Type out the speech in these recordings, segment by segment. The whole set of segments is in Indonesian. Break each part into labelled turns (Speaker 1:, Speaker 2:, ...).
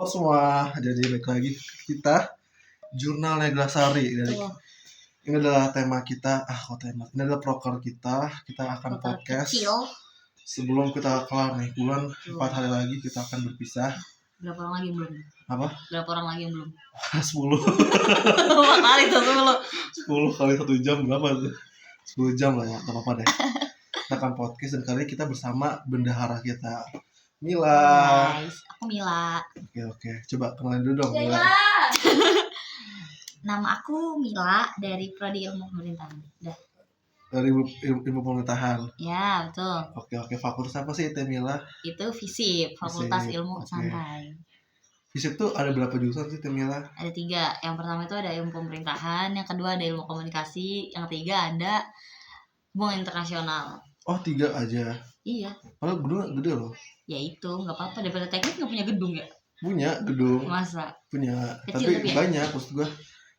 Speaker 1: Halo semua, jadi balik lagi kita Jurnal Neglasari. Dari ini adalah tema kita, ini adalah proker kita akan
Speaker 2: proker
Speaker 1: podcast
Speaker 2: kecil.
Speaker 1: Sebelum kita kelar nih, bulan 4 hari lagi kita akan berpisah.
Speaker 2: Berapa orang lagi belum?
Speaker 1: Apa?
Speaker 2: Berapa orang lagi yang belum?
Speaker 1: 10
Speaker 2: Berapa kali tuh
Speaker 1: 10 kali 1 jam berapa tuh? 10 jam lah ya, gak apa-apa deh. Kita akan podcast dan kali ini kita bersama bendahara kita, Mila.
Speaker 2: Guys, aku Mila.
Speaker 1: Oke, coba kenalin dulu dong, Mila.
Speaker 2: Nama aku Mila dari Prodi Ilmu Pemerintahan. Udah.
Speaker 1: Dari ilmu pemerintahan.
Speaker 2: Ya, betul.
Speaker 1: Oke, fakultas apa sih Teh Mila?
Speaker 2: Itu FISIP, Fakultas
Speaker 1: FISIP,
Speaker 2: Ilmu Santai.
Speaker 1: FISIP tuh ada berapa jurusan sih Teh Mila?
Speaker 2: Ada 3. Yang pertama itu ada ilmu pemerintahan, yang kedua ada ilmu komunikasi, yang ketiga ada hubungan internasional.
Speaker 1: Oh, 3 aja.
Speaker 2: Iya.
Speaker 1: Padahal gedung gede loh.
Speaker 2: Ya itu, nggak apa-apa, daripada teknik nggak punya gedung ya.
Speaker 1: Punya gedung.
Speaker 2: Masa?
Speaker 1: Punya.
Speaker 2: Kecil,
Speaker 1: tapi banyak, maksud gue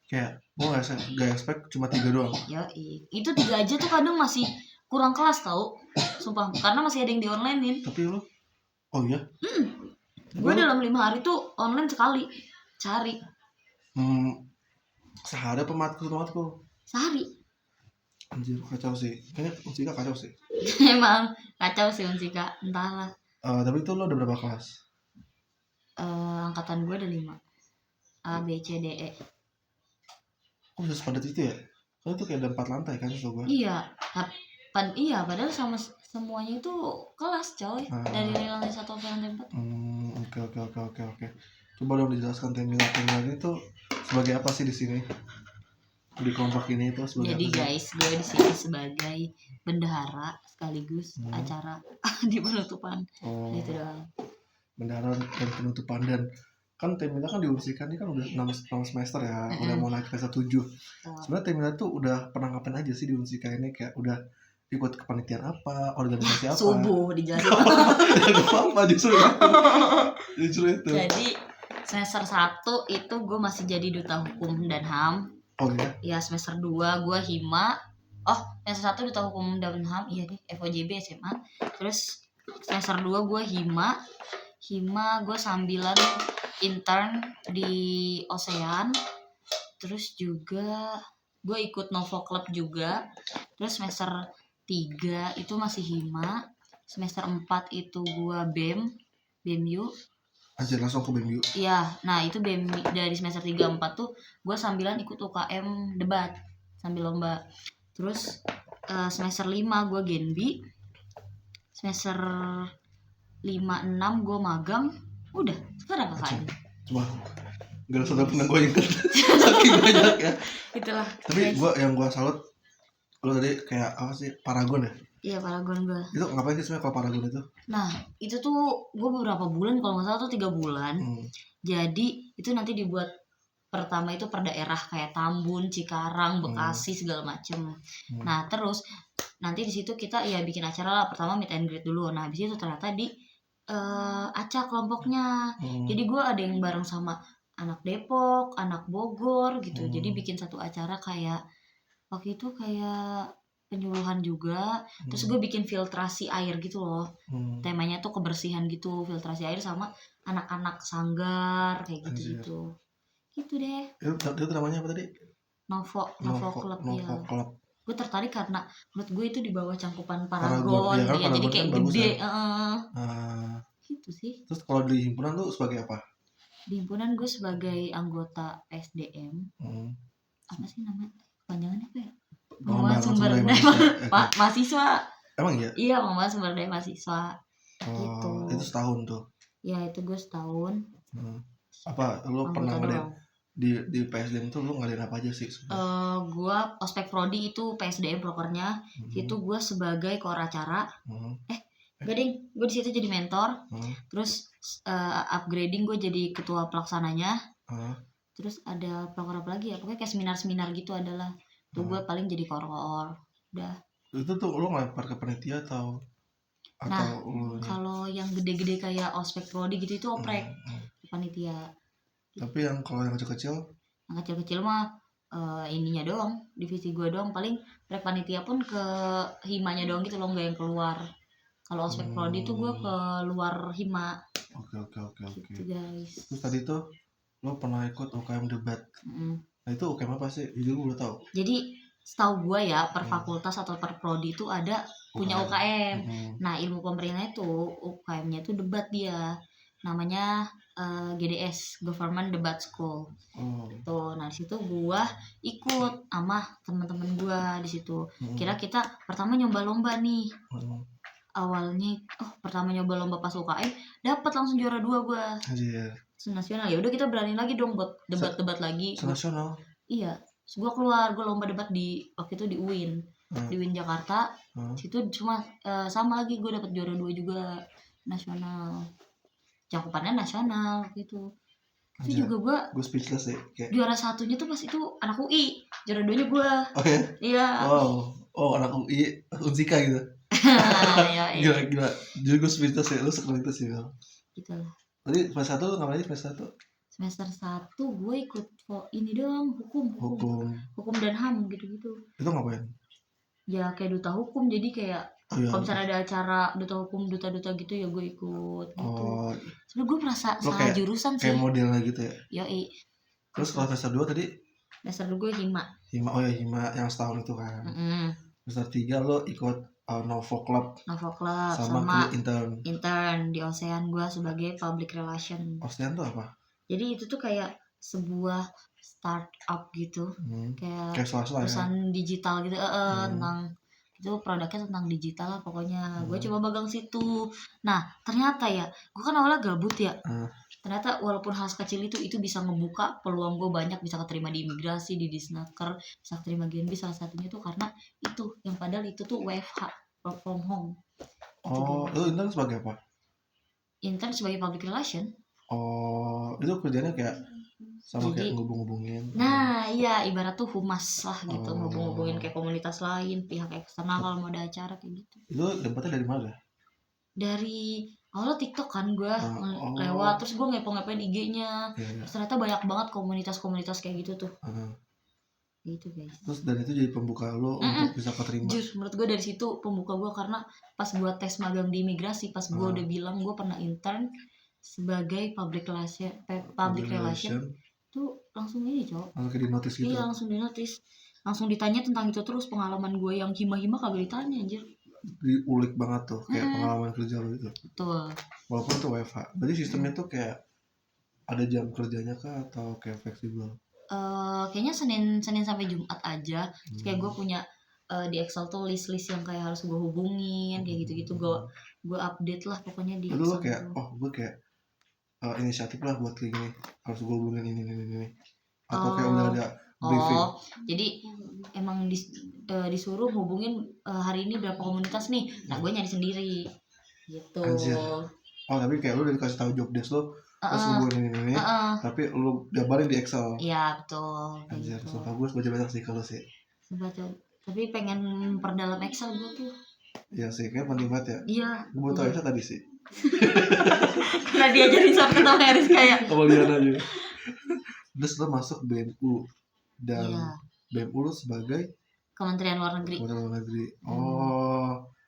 Speaker 1: kayak gue gak expect cuma 3 doang.
Speaker 2: Yoi. Itu 3 aja tuh kadang masih kurang kelas tau, sumpah, karena masih ada yang di online-in.
Speaker 1: Tapi lo, oh iya?
Speaker 2: Gue dalam 5 hari tuh online sekali cari.
Speaker 1: Sehari apa matkul?
Speaker 2: Sehari.
Speaker 1: Anjir, kacau sih. Kayaknya Unsika kacau sih.
Speaker 2: Emang kacau sih Unsika, entahlah.
Speaker 1: Tapi itu lo udah berapa kelas?
Speaker 2: Angkatan gue ada 5. A, B, C, D, E.
Speaker 1: Oh, bisa sepadat itu ya? Soalnya itu kayak ada 4 lantai kan so gue.
Speaker 2: Iya, padahal sama semuanya itu kelas coy. Dari lantai 1 sampai lantai 4.
Speaker 1: Oke. Coba dong dijelaskan Temila ini tuh sebagai apa sih di sini? Di kelompok ini itu sebagai
Speaker 2: jadi guys, gue di sini sebagai bendahara sekaligus acara di penutupan. Itu doang.
Speaker 1: Bendahara dan penutupan, dan kan Temila kan diusikan ini kan udah 6 semester ya, udah mau naik kelas 7. Sebenarnya Temila tuh udah pernah ngapain aja sih di Unsika ini, kayak udah ikut kepanitiaan apa, organisasi apa?
Speaker 2: Subuh dijelasin.
Speaker 1: Gak apa-apa justru itu.
Speaker 2: Jadi semester 1 itu gue masih jadi duta hukum dan HAM.
Speaker 1: Oh iya?
Speaker 2: Ya semester 2 gue HIMA. Semester 1 duta hukum dan HAM, iya deh, FOJB SMA. Terus semester 2 gue HIMA gue sambilan intern di Ocean. Terus juga gue ikut Novo Club juga. Terus semester 3 itu masih HIMA. Semester 4 itu gue BEM-U.
Speaker 1: Anjir, langsung ke BEM-U.
Speaker 2: Iya, nah itu BEM dari semester 3-4 tuh gue sambilan ikut UKM debat sambil lomba. Terus semester 5 gue Genbi. Semester 5-6 gue magang. Udah, sekarang KKN.
Speaker 1: Cuma gak sudah pernah gue inget saking banyak ya.
Speaker 2: Itulah.
Speaker 1: Tapi yang gue salut lo tadi kayak apa sih, Paragon ya?
Speaker 2: Iya, Paragon gue.
Speaker 1: Itu ngapain sih sebenarnya kalau Paragon itu?
Speaker 2: Nah itu tuh gue beberapa bulan, kalau nggak salah tuh 3 bulan. Jadi itu nanti dibuat pertama itu per daerah kayak Tambun, Cikarang, Bekasi segala macem. Nah terus nanti di situ kita ya bikin acara lah. Pertama meet and greet dulu. Nah habis itu ternyata di acak kelompoknya. Jadi gue ada yang bareng sama anak Depok, anak Bogor gitu. Jadi bikin satu acara kayak waktu itu kayak penyuluhan juga. Terus gue bikin filtrasi air gitu loh. Temanya tuh kebersihan gitu, filtrasi air sama anak-anak sanggar kayak gitu. Gitu deh.
Speaker 1: Itu namanya apa tadi?
Speaker 2: Novo Club.
Speaker 1: Novo Club.
Speaker 2: Gue tertarik karena menurut gue itu di bawah cangkupan Paragon ya, kan, jadi kayak
Speaker 1: kan
Speaker 2: gede
Speaker 1: ya?
Speaker 2: gitu sih.
Speaker 1: Terus kalau di himpunan tuh sebagai apa?
Speaker 2: Di himpunan gue sebagai anggota SDM. Apa sih namanya? Kepanjangannya apa ya? Pengembangan sumber daya mahasiswa.
Speaker 1: Emang iya?
Speaker 2: Iya, pengembangan sumber daya mahasiswa. Gitu.
Speaker 1: Itu setahun tuh?
Speaker 2: Ya itu gue setahun.
Speaker 1: Apa lo pernah ngadain di PSDM tuh lo ngadain apa aja sih?
Speaker 2: Gue ospek prodi itu PSDM prokernya. Itu gue sebagai koor acara. Gading, gue di situ jadi mentor. Terus upgrading gue jadi ketua pelaksananya. Terus ada proker apa lagi ya? Pokoknya kayak seminar-seminar gitu adalah. Tuh gue paling jadi koor. Udah. Itu
Speaker 1: tuh lo ngelempar ke panitia atau
Speaker 2: kalau yang gede-gede kayak ospek prodi gitu itu oprek panitia.
Speaker 1: Tapi yang kalau yang kecil-kecil?
Speaker 2: Yang kecil-kecil mah ininya doang, divisi gue doang. Paling prek panitia pun ke himanya doang gitu loh, nggak yang keluar. Kalau ospek prodi itu gue ke luar Hima.
Speaker 1: Oke.
Speaker 2: Gitu guys.
Speaker 1: Terus tadi tuh lo pernah ikut UKM debat. Nah itu UKM apa sih? Jadi gue udah tahu.
Speaker 2: Jadi setahu gue ya per fakultas atau per prodi itu ada punya UKM. Nah ilmu pemerintah itu UKM-nya itu debat dia. Namanya GDS, Government Debat School. Tuh, nah di situ gue ikut sama teman-teman gue di situ. Kira kita pertama nyoba lomba nih. Awalnya pertama nyoba lomba pas UKM dapat langsung juara 2 gue. Nasional ya udah kita berani lagi dong buat debat lagi.
Speaker 1: Nasional.
Speaker 2: Iya, gue keluar gue lomba debat di waktu itu di UIN, di UIN Jakarta. Situ cuma sama lagi gue dapat juara 2 juga nasional. Cakupannya nasional gitu. Itu juga gue
Speaker 1: speechless sih.
Speaker 2: Juara satunya tuh pas itu anak UI, juara 2-nya gue.
Speaker 1: Oh ya?
Speaker 2: Iya.
Speaker 1: Anak UI, Unsika gitu.
Speaker 2: Gila.
Speaker 1: Jadi gue speechless ya, lu sekolah itu sih Bel.
Speaker 2: Gitu lah.
Speaker 1: Tadi semester 1 lu ngapain aja semester 1?
Speaker 2: Semester 1 gue ikut ini doang, hukum dan HAM gitu-gitu.
Speaker 1: Itu ngapain?
Speaker 2: Ya kayak duta hukum, jadi kayak kalau misalnya ada acara duta hukum, duta-duta gitu ya gue ikut gitu. Sebenernya gue merasa salah jurusan sih.
Speaker 1: Kayak modelnya gitu ya?
Speaker 2: Yoi.
Speaker 1: Terus kalau semester 2 tadi?
Speaker 2: Semester 2 gue Hima.
Speaker 1: Oh ya Hima yang setahun itu kan. Semester 3 lo ikut Novo Club sama
Speaker 2: intern di Ocean gue sebagai public relation.
Speaker 1: Ocean tuh apa?
Speaker 2: Jadi itu tuh kayak sebuah startup gitu, kayak perusahaan digital gitu, tentang itu produknya tentang digital lah pokoknya. Gue coba magang situ. Nah ternyata ya gue kan awalnya gabut ya. Ternyata walaupun hal sekecil itu bisa ngebuka peluang gue banyak, bisa keterima di imigrasi, di Disnaker, bisa keterima GNB. Salah satunya tuh karena itu yang padahal itu tuh WFH, work from home.
Speaker 1: Lu intern sebagai apa?
Speaker 2: Intern sebagai public relation.
Speaker 1: Itu kerjanya kayak sama kayak ngubung-ngubungin.
Speaker 2: Nah iya, ibarat tuh humas lah gitu, ngubung-ngubungin kayak komunitas lain, pihak eksternal kalau mau ada acara kayak gitu.
Speaker 1: Itu dapetnya dari mana? Dari
Speaker 2: awalnya TikTok kan gue lewat, terus gue ngepo-ngepoin IG-nya. Terus ternyata banyak banget komunitas-komunitas kayak gitu tuh. Gitu guys.
Speaker 1: Terus dan itu jadi pembuka lo untuk bisa keterima.
Speaker 2: Jujur menurut gue dari situ pembuka gue, karena pas gue tes magang di imigrasi, pas gue udah bilang gue pernah intern sebagai public relation tuh langsung ini cowok.
Speaker 1: Langsung di notice gitu.
Speaker 2: Iya langsung di notice. Langsung ditanya tentang itu terus, pengalaman gue yang hima-hima kagak ditanya anjir.
Speaker 1: Diulik banget tuh kayak pengalaman kerja lo itu.
Speaker 2: Betul.
Speaker 1: Walaupun itu WFH. Berarti sistemnya tuh kayak ada jam kerjanya kah atau kayak fleksibel?
Speaker 2: Kayaknya Senin sampai Jumat aja. Terus kayak gue punya di Excel tuh list-list yang kayak harus gue hubungin kayak gitu-gitu. Gue update lah pokoknya di Excel.
Speaker 1: Lu kayak gue kayak inisiatif lah buat kayak gini, harus gue hubungin ini. Atau kayak udah ada briefing.
Speaker 2: Jadi emang disuruh hubungin hari ini berapa komunitas nih. Nah gue nyari sendiri gitu.
Speaker 1: Anjir. Tapi kayak lu udah dikasih tahu job desk lo, terus hubungin ini. Tapi lu jabarin di Excel.
Speaker 2: Iya betul.
Speaker 1: Anjir, sumpah gue baca banyak sih kalau sih.
Speaker 2: Tapi pengen perdalam Excel gue tuh.
Speaker 1: Iya sih, kayak penting banget ya.
Speaker 2: Iya.
Speaker 1: Gue tau Excel tadi sih.
Speaker 2: Karena diajarin sama tentang Harris kayak.
Speaker 1: Kemudian aja. Terus lo masuk BMU dan BMU lo sebagai
Speaker 2: Kementerian Luar Negeri.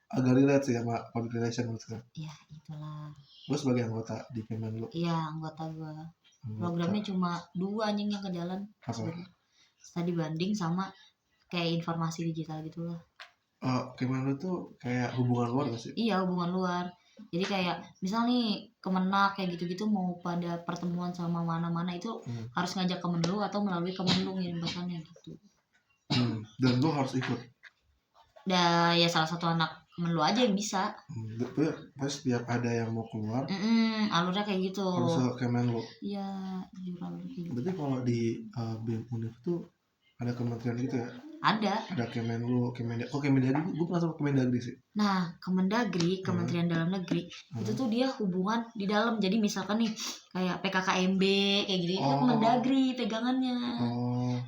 Speaker 1: Agak relate sih sama public relation maksudnya.
Speaker 2: Iya, itulah.
Speaker 1: Lo sebagai anggota di Kemenlu.
Speaker 2: Iya, anggota gue. Programnya cuma 2 anjing yang ke jalan. Tadi banding sama kayak informasi digital gitulah.
Speaker 1: Kemenlu tuh kayak hubungan luar gak sih?
Speaker 2: Iya, hubungan luar. Jadi kayak misal nih Kemenak kayak gitu-gitu mau pada pertemuan sama mana-mana itu harus ngajak Kemenlu atau melalui Kemenlu ngirim pesannya gitu.
Speaker 1: Dan lo harus ikut.
Speaker 2: Ya salah satu anak Kemenlu aja yang bisa.
Speaker 1: Pas setiap ada yang mau keluar.
Speaker 2: Alurnya kayak gitu.
Speaker 1: Harus ke Kemenlu.
Speaker 2: Iya, alurnya kayak gitu.
Speaker 1: Berarti kalau di BEM Univ tuh ada kementerian gitu ya? Ada Kemenlu, Kemendagri, gue pernah sama Kemendagri sih.
Speaker 2: Nah, Kemendagri, Kementerian Dalam Negeri, itu tuh dia hubungan di dalam. Jadi misalkan nih kayak PKKMB kayak gitu, itu Kemendagri pegangannya.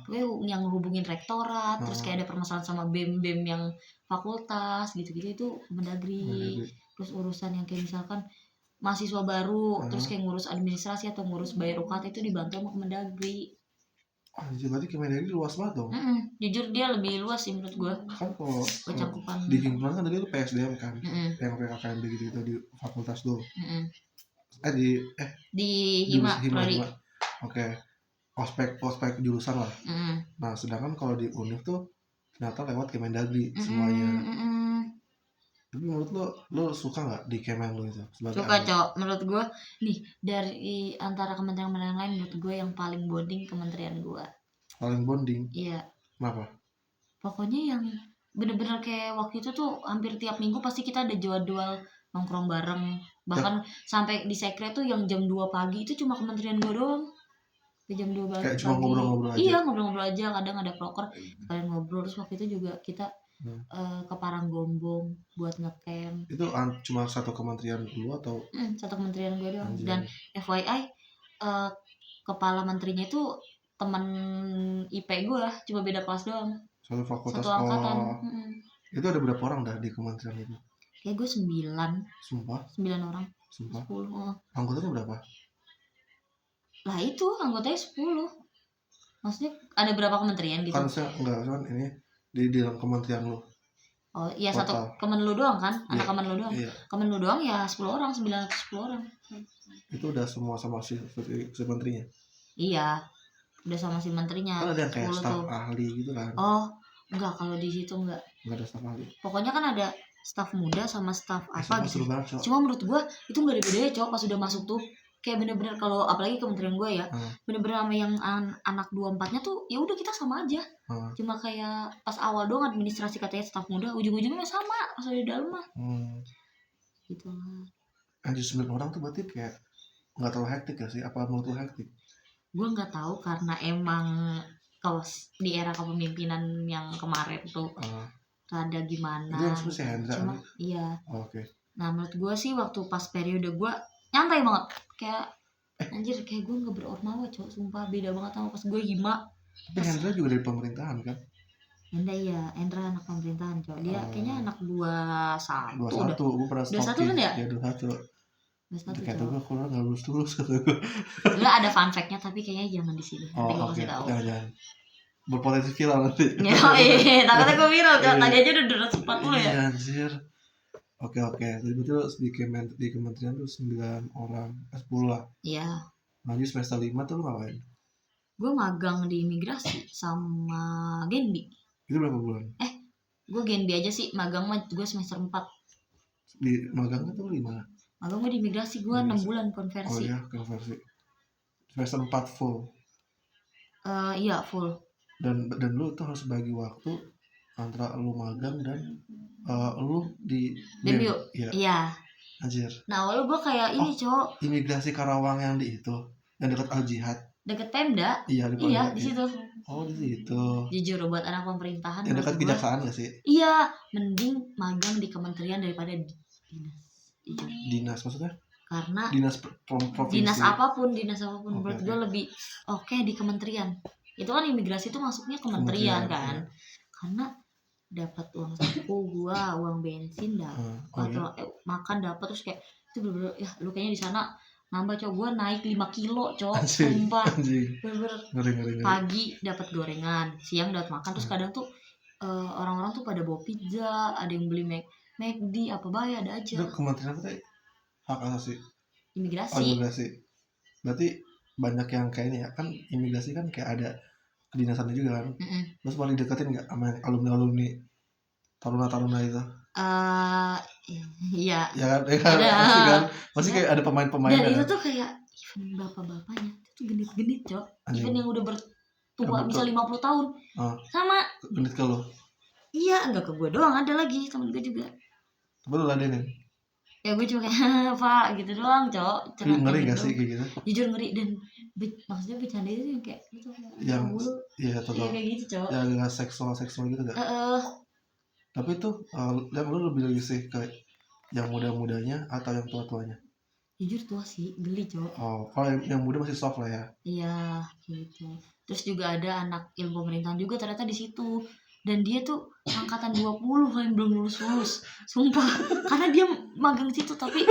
Speaker 2: Pokoknya yang hubungin rektorat, terus kayak ada permasalahan sama BEM yang fakultas gitu-gitu itu Kemendagri. Terus urusan yang kayak misalkan mahasiswa baru, terus kayak ngurus administrasi atau ngurus bayar UKT itu dibantu sama Kemendagri.
Speaker 1: Anjir, berarti Kemendagri luas banget dong.
Speaker 2: Jujur dia lebih luas sih menurut gue.
Speaker 1: Kan kalau
Speaker 2: Cakupan
Speaker 1: di himpunan kan tadi lu PSDM kan, yang PKKMB gitu di fakultas tuh.
Speaker 2: Di Hima.
Speaker 1: Oke. Ospek jurusan lah. Nah, sedangkan kalau di Univ tuh ternyata lewat Kemendagri semuanya. Tapi menurut lo suka nggak di Kemen lo itu?
Speaker 2: Suka, Cok. Menurut gue nih, dari antara kementerian lain, menurut gue yang paling bonding kementerian gue.
Speaker 1: Paling bonding?
Speaker 2: Iya.
Speaker 1: Kenapa?
Speaker 2: Pokoknya yang bener-bener kayak waktu itu tuh hampir tiap minggu pasti kita ada jadwal nongkrong bareng. Bahkan sampai di sekre tuh yang jam 2 pagi itu cuma kementerian gue doang. Ke jam 2 pagi.
Speaker 1: Kayak cuma ngobrol-ngobrol aja?
Speaker 2: Iya, ngobrol-ngobrol aja. Kadang ada proker, kalian ngobrol. Terus waktu itu juga kita ke Paranggombong buat ngecamp.
Speaker 1: Itu cuma satu kementerian lu atau?
Speaker 2: Satu kementerian gue doang. Dan FYI kepala menterinya itu teman IP gue, cuma beda kelas doang.
Speaker 1: Satu fakultas.
Speaker 2: Satu angkatan.
Speaker 1: Itu ada berapa orang dah di kementerian itu?
Speaker 2: Kayak gue 9.
Speaker 1: Sumpah?
Speaker 2: 9 orang.
Speaker 1: Sumpah?
Speaker 2: 10.
Speaker 1: Anggotanya berapa?
Speaker 2: Lah itu anggotanya 10. Maksudnya ada berapa kementerian gitu?
Speaker 1: Kan ini di dalam kementerian lu.
Speaker 2: Oh iya, satu kemen lu doang kan? Anak kemen lu doang. Iya. Kemen lu doang ya 10 orang, 9 atau 10 orang.
Speaker 1: Itu udah semua sama si menterinya?
Speaker 2: Iya. Udah sama si menterinya.
Speaker 1: Kan ada yang kayak staf ahli gitu kan?
Speaker 2: Oh, enggak, kalau di situ enggak.
Speaker 1: Enggak ada staf ahli.
Speaker 2: Pokoknya kan ada staf muda sama staf apa gitu.
Speaker 1: Banget,
Speaker 2: cuma menurut gua itu enggak ada bedanya, Cok, pas udah masuk tuh. Kayak bener-bener kalau apalagi kementerian gue ya, bener-bener sama yang anak 24-nya tuh ya udah kita sama aja. Cuma kayak pas awal doang administrasi katanya staf muda, ujung-ujungnya sama pas udah di dalam mah. Gitu lah.
Speaker 1: Anjir, 9 orang tuh berarti kayak nggak terlalu hektik ya sih? Apa menurut lu hektik?
Speaker 2: Gue nggak tahu karena emang kalau di era kepemimpinan yang kemarin tuh rada gimana.
Speaker 1: Itu yang si Hendra.
Speaker 2: Cuma iya.
Speaker 1: Oke.
Speaker 2: Nah menurut gue sih waktu pas periode gue nyantai banget, kayak anjir kayak gue nggak berormawa, Cok, sumpah beda banget sama pas gue Hima.
Speaker 1: Tapi Hendra juga dari pemerintahan kan?
Speaker 2: Hendra anak pemerintahan, Cok. Dia kayaknya anak 21.
Speaker 1: 21, gue pernah stalking.
Speaker 2: 21 kan ya?
Speaker 1: Ya 21. Kayak tuh gue keluar nggak lulus kata gue.
Speaker 2: Sebenernya ada fun fact-nya tapi kayaknya jangan di sini. Nanti gue kasih tahu.
Speaker 1: Jangan. Berpotensi viral nanti.
Speaker 2: Iya, takutnya gue viral, Cok. Tadi aja udah 240 ya.
Speaker 1: Iya, anjir. Oke. Jadi betul di kementerian tuh 9 orang, 10 lah.
Speaker 2: Iya.
Speaker 1: Lanjut semester 5 tuh lu ngapain?
Speaker 2: Gue magang di imigrasi sama Genbi.
Speaker 1: Itu berapa bulan?
Speaker 2: Gue Genbi aja sih, magang mah gue semester 4.
Speaker 1: Di magangnya tuh di mana?
Speaker 2: Magang gue di imigrasi, gue 6 bulan konversi.
Speaker 1: Oh iya, konversi. Semester 4 full.
Speaker 2: Iya, full.
Speaker 1: Dan lu tuh harus bagi waktu antara lu magang dan lu di
Speaker 2: Debut. Iya.
Speaker 1: Anjir.
Speaker 2: Nah, awalnya gue kayak ini, Cok.
Speaker 1: Imigrasi Karawang yang di itu, yang dekat Al Jihad.
Speaker 2: Deket Pemda. Iya, di situ.
Speaker 1: Oh, di situ.
Speaker 2: Jujur buat anak pemerintahan.
Speaker 1: Yang dekat kejaksaan gak sih?
Speaker 2: Iya, mending magang di kementerian daripada dinas.
Speaker 1: Dinas maksudnya?
Speaker 2: Karena
Speaker 1: dinas provinsi.
Speaker 2: Dinas apapun menurut gue lebih oke di kementerian. Itu kan imigrasi itu masuknya kementerian kan. Ya. Karena dapat uang saku gua, uang bensin dapat, makan dapat, terus kayak itu bener-bener ya lu kayaknya di sana nambah, Cok. Gua naik 5 kilo, Cok. Sumpah. Bener-bener pagi dapat gorengan, siang dapat makan, terus kadang tuh orang-orang tuh pada bawa pizza, ada yang beli McD apa bayar ada aja.
Speaker 1: Itu kementerian apa tadi? Hak asasi
Speaker 2: imigrasi.
Speaker 1: Berarti banyak yang kayak ini ya, kan imigrasi kan kayak ada kedinasannya juga kan. Terus paling deketin nggak sama alumni taruna itu?
Speaker 2: Iya.
Speaker 1: Ya kan, pasti kayak ada pemain-pemain.
Speaker 2: Dan itu tuh kayak even bapak-bapaknya itu genit-genit, Cok. Even yang udah bertua bisa 50 tahun. Sama.
Speaker 1: Genit ke lo?
Speaker 2: Iya, enggak ke gue doang, ada lagi temen gue juga.
Speaker 1: Coba lu ladenin.
Speaker 2: Ya gue cuma kayak Pak gitu doang, Cok.
Speaker 1: Ngeri gak sih kayak gitu?
Speaker 2: Jujur ngeri, dan maksudnya bercanda itu yang kayak gitu.
Speaker 1: Yang iya total.
Speaker 2: Kayak gitu, Cok.
Speaker 1: Yang gak seksual gitu gak? Tapi tuh yang lu lebih sih ke yang muda-mudanya atau yang tua-tuanya?
Speaker 2: Jujur tua sih, geli, Cok.
Speaker 1: Oh, kalau yang muda masih soft lah ya?
Speaker 2: Iya, gitu. Terus juga ada anak ilmu pemerintahan juga ternyata di situ. dan dia tuh angkatan 20 yang belum lulus sumpah. Karena dia magang situ tapi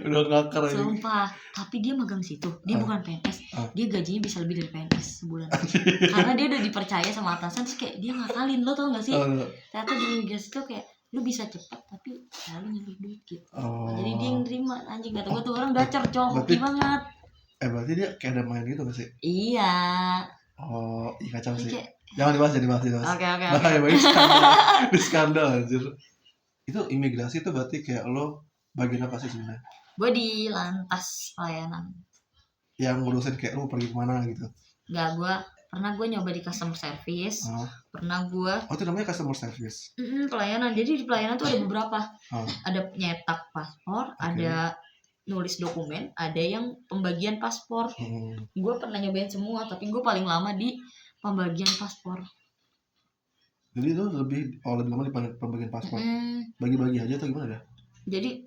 Speaker 1: Udah ngakar aja.
Speaker 2: sumpah, tapi dia magang situ, dia bukan PNS, dia gajinya bisa lebih dari PNS sebulan. Karena dia udah dipercaya sama atasan, terus kayak dia ngakalin, lo tau gak sih? Ternyata di imigrasi tuh kayak lu bisa cepat tapi selalu nyari duit gitu. Jadi dia yang nerima, anjing kata gue tuh orang gacor hoki banget.
Speaker 1: Berarti dia kayak ada main gitu gak sih?
Speaker 2: Iya.
Speaker 1: Iya kacau sih.
Speaker 2: Kayak,
Speaker 1: Jangan dibahas.
Speaker 2: Oke.
Speaker 1: Bahaya banget di skandal anjir. Itu imigrasi tuh berarti kayak lo bagian apa sih sebenarnya?
Speaker 2: Gue di lantas pelayanan.
Speaker 1: Yang ngurusin kayak lo pergi kemana gitu?
Speaker 2: Enggak, gue nyoba di customer service. Pernah gue.
Speaker 1: Oh itu namanya customer service.
Speaker 2: Pelayanan. Jadi di pelayanan tuh ada beberapa. Ada nyetak paspor, ada nulis dokumen, ada yang pembagian paspor. Gue pernah nyobain semua, tapi gue paling lama di pembagian paspor.
Speaker 1: Jadi itu lebih lama di pembagian paspor. Bagi-bagi aja atau gimana dah? Jadi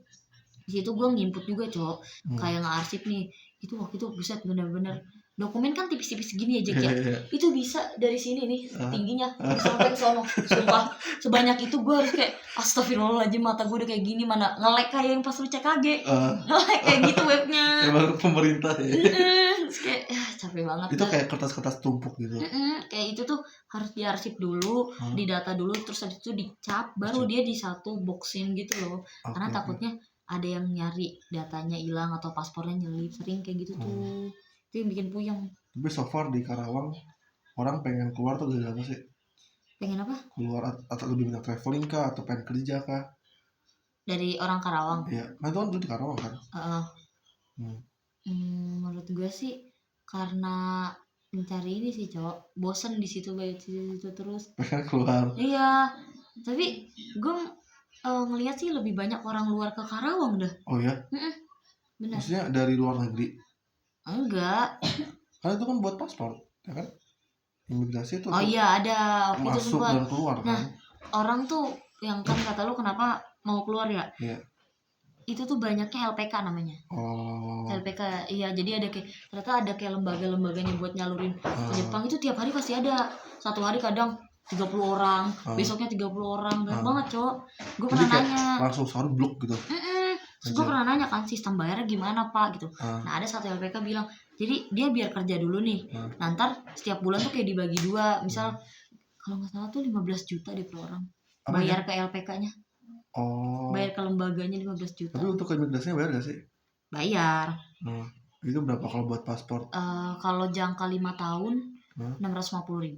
Speaker 2: di situ gue nginput juga cok, kayak ngarsip nih. Itu waktu itu buset bener-bener dokumen kan tipis-tipis gini aja ya. Itu bisa dari sini nih tingginya sampai ke sono. Sumpah sebanyak itu gue harus kayak astagfirullahaladzim, mata gue udah kayak gini, mana nge-lag kayak yang pas lu CKG. Nge-lag kayak gitu webnya.
Speaker 1: Emang pemerintah ya.
Speaker 2: Terus kayak capek banget.
Speaker 1: Itu kayak kertas-kertas tumpuk gitu.
Speaker 2: Kayak itu tuh harus diarsip dulu, didata dulu, terus habis itu dicap, baru dia di satu boxin gitu loh. Karena takutnya ada yang nyari datanya hilang atau paspornya nyelip, sering kayak gitu tuh. Itu yang bikin puyeng.
Speaker 1: Tapi so far di Karawang orang pengen keluar tuh dari apa sih?
Speaker 2: Pengen apa?
Speaker 1: Keluar atau lebih banyak traveling kah atau pengen kerja kah?
Speaker 2: Dari orang Karawang?
Speaker 1: Iya, kan itu kan dulu di Karawang kan?
Speaker 2: Menurut gue sih karena mencari ini sih cowok, bosen di situ terus.
Speaker 1: Pengen keluar.
Speaker 2: Iya, tapi gue ngelihat sih lebih banyak orang luar ke Karawang dah.
Speaker 1: Oh ya?
Speaker 2: Benar.
Speaker 1: Maksudnya dari luar negeri?
Speaker 2: Enggak.
Speaker 1: Karena itu kan buat paspor, ya kan? Imigrasi itu.
Speaker 2: Oh iya ada.
Speaker 1: Masuk dan keluar kan?
Speaker 2: Nah, orang tuh yang kan kata lu kenapa mau keluar ya?
Speaker 1: Iya.
Speaker 2: Itu tuh banyaknya LPK namanya. LPK, iya, jadi ternyata ada kayak lembaga-lembaganya buat nyalurin ke Jepang. Itu tiap hari pasti ada. Satu hari kadang 30 orang, besoknya 30 orang. Banyak banget, Cok. Gue pernah nanya.
Speaker 1: Langsung sahur blok gitu.
Speaker 2: Gue pernah nanya kan sistem bayarnya gimana Pak gitu. Nah ada satu LPK bilang, jadi dia biar kerja dulu nih. Nanti setiap bulan tuh kayak dibagi dua. Misal kalau nggak salah tuh 15 juta deh per orang. Bayar ke LPK-nya. Bayar ke lembaganya 15 juta.
Speaker 1: Tapi untuk imigrasinya bayar gak sih?
Speaker 2: Bayar.
Speaker 1: Itu berapa kalau buat paspor?
Speaker 2: Kalau jangka 5 tahun 650.000.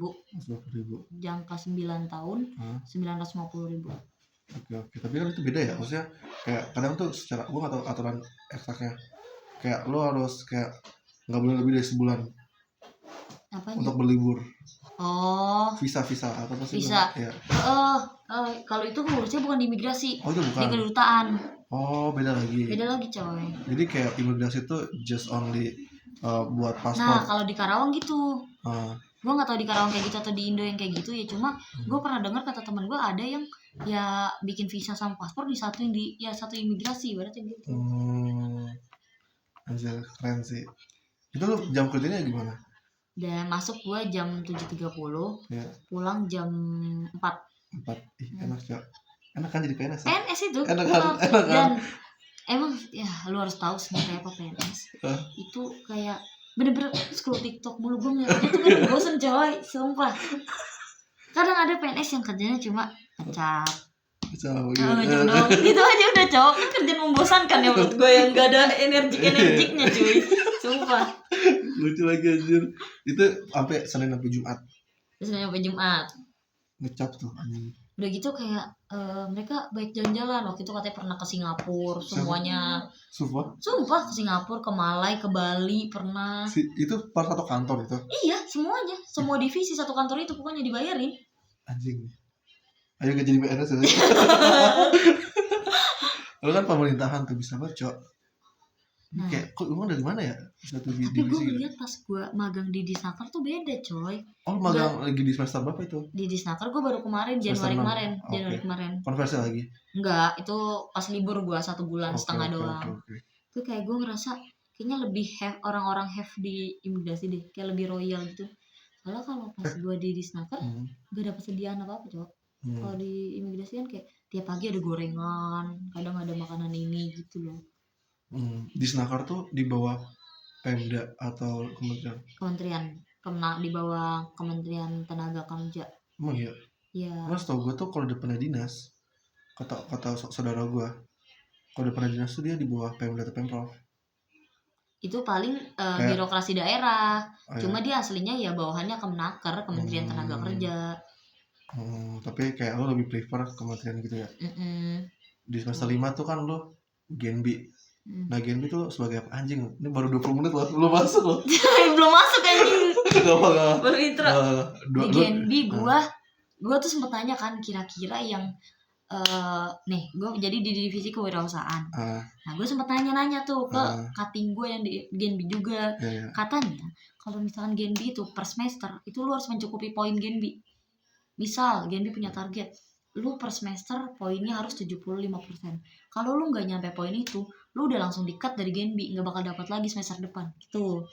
Speaker 2: Jangka 9 tahun 950.000.
Speaker 1: Oke. Tapi kan itu beda ya, maksudnya kayak kadang tuh secara gue nggak tahu aturan eksaknya, kayak lo harus kayak nggak boleh lebih dari sebulan. Apanya? Untuk berlibur. Visa atau apa sih?
Speaker 2: Visa. Ya. Kalau itu ngurusnya bukan di imigrasi.
Speaker 1: Itu bukan.
Speaker 2: Di kedutaan.
Speaker 1: Beda lagi.
Speaker 2: Beda lagi coy.
Speaker 1: Jadi kayak imigrasi itu just only buat paspor.
Speaker 2: Nah kalau di Karawang gitu. Gue nggak tahu di Karawang kayak gitu atau di Indo yang kayak gitu ya, cuma gue pernah dengar kata teman gue ada yang ya bikin visa sama paspor disatuin di satu imigrasi berarti gitu.
Speaker 1: Anjir keren sih. Itu lo jam kerjanya gimana?
Speaker 2: Dan masuk gue jam 7.30, pulang jam 4.
Speaker 1: Enak ya. Enak kan jadi PNS?
Speaker 2: PNS itu.
Speaker 1: Enak kan?
Speaker 2: Dan emang ya lu harus tahu sebenarnya apa PNS. Itu kayak bener-bener scroll TikTok mulu, gue ngeliatnya tuh kan bosen coy, sumpah. Kadang ada PNS yang kerjanya cuma ngecap gitu aja udah cowok, kan kerjaan membosankan ya menurut gue yang gak ada energiknya cuy, sumpah.
Speaker 1: Lucu lagi anjir. Itu sampai Senin sampai Jumat ngecap tuh anjing.
Speaker 2: Udah gitu kayak mereka baik jalan-jalan. Waktu itu katanya pernah ke Singapura semuanya. Sumpah ke Singapura, ke Malai, ke Bali pernah.
Speaker 1: Itu per satu kantor itu? Iya
Speaker 2: semuanya, semua divisi satu kantor itu pokoknya dibayarin.
Speaker 1: Anjing. Ayo gak jadi PNS ya. Lu kan pemerintahan tuh bisa baca. Kayak kok emang dari mana ya?
Speaker 2: Tapi gue ngeliat pas gue magang di Disnaker tuh beda coy.
Speaker 1: Magang lagi di semester berapa itu?
Speaker 2: Di Disnaker gue baru kemarin Januari kemarin.
Speaker 1: Konversi lagi?
Speaker 2: Enggak, itu pas libur gue 1 bulan setengah doang. Itu kayak gue ngerasa kayaknya lebih orang-orang have di imigrasi deh, kayak lebih royal gitu. Kalau pas gue di Disnaker gak dapet sediaan apa-apa cok. Kalau
Speaker 1: Hmm.
Speaker 2: di imigrasi kan kayak tiap pagi ada gorengan, kadang ada makanan ini gitu loh.
Speaker 1: Disnaker tuh di bawah Pemda atau kementerian?
Speaker 2: Kementerian di bawah Kementerian Tenaga Kerja.
Speaker 1: Emang ya?
Speaker 2: Ya.
Speaker 1: Terus tau gue tuh kalau depannya dinas, kata saudara gue, kalau depannya dinas tuh dia di bawah Pemda atau Pemprov.
Speaker 2: Itu paling
Speaker 1: Kayak-
Speaker 2: birokrasi daerah.
Speaker 1: Oh, ya.
Speaker 2: Cuma dia aslinya ya bawahannya Kemenaker, Kementerian Tenaga Kerja.
Speaker 1: Tapi kayak lo lebih prefer kementerian gitu ya. Di semester 5 tuh kan lo Genbi. Nah Genbi tuh sebagai apa? Anjing, ini baru 20 menit loh, belum masuk loh.
Speaker 2: Belum masuk anjing.
Speaker 1: Gak apa-apa.
Speaker 2: Baru intro. Di Genbi gua tuh sempet tanya kan kira-kira yang nih gue jadi di divisi kewirausahaan. Nah gue sempet nanya tuh ke cutting gue yang di Genbi juga. Katanya kalau misalkan Genbi itu per semester itu lu harus mencukupi poin Genbi. Misal Genbi punya target lu per semester poinnya harus 75%. Kalau lu nggak nyampe poin itu, lu udah langsung di-cut dari Genbi, nggak bakal dapat lagi semester depan. Gitu.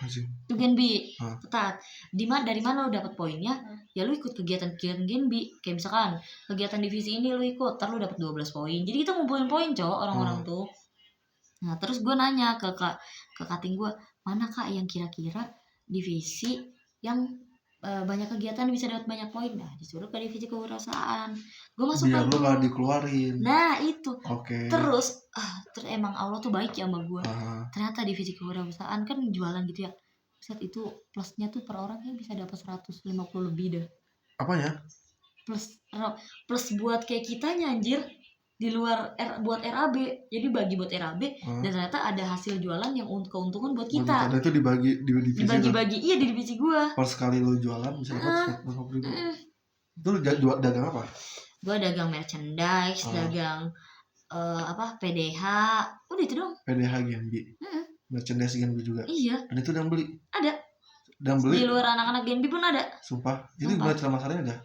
Speaker 2: Itu Genbi. Ketat. Dari mana lu dapat poinnya? Ya lu ikut kegiatan-kegiatan Genbi. Kayak misalkan kegiatan divisi ini lu ikut, ntar lu dapat 12 poin. Jadi kita ngumpulin poin, cowok, orang-orang tuh. Nah, terus gue nanya ke cutting gue, mana Kak yang kira-kira divisi yang banyak kegiatan bisa dapat banyak poin. Nah disuruh ke divisi kewirausahaan. Gue masuk
Speaker 1: biar lu gak dikeluarin.
Speaker 2: Nah itu. Terus emang Allah tuh baik ya sama gue. Ternyata divisi kewirausahaan kan jualan gitu ya. Saat itu plusnya tuh per orangnya bisa dapat 150 lebih dah.
Speaker 1: Apanya?
Speaker 2: Plus buat kayak kitanya anjir. Di luar buat RAB, jadi bagi buat RAB dan ternyata ada hasil jualan yang keuntungan buat kita.
Speaker 1: Dan itu dibagi di divisi.
Speaker 2: Dibagi-bagi iya di divisi gua.
Speaker 1: Per sekali lo jualan bisa dapat 150 ribu. Itu dagang apa?
Speaker 2: Gua dagang merchandise, dagang PDH, udah itu dong.
Speaker 1: PDH Genbi. Merchandise Genbi juga.
Speaker 2: Iya.
Speaker 1: Dan itu yang beli.
Speaker 2: Ada.
Speaker 1: Dan beli.
Speaker 2: Di luar anak-anak Genbi pun ada.
Speaker 1: Sumpah. Itu gimana cara masarnya dah?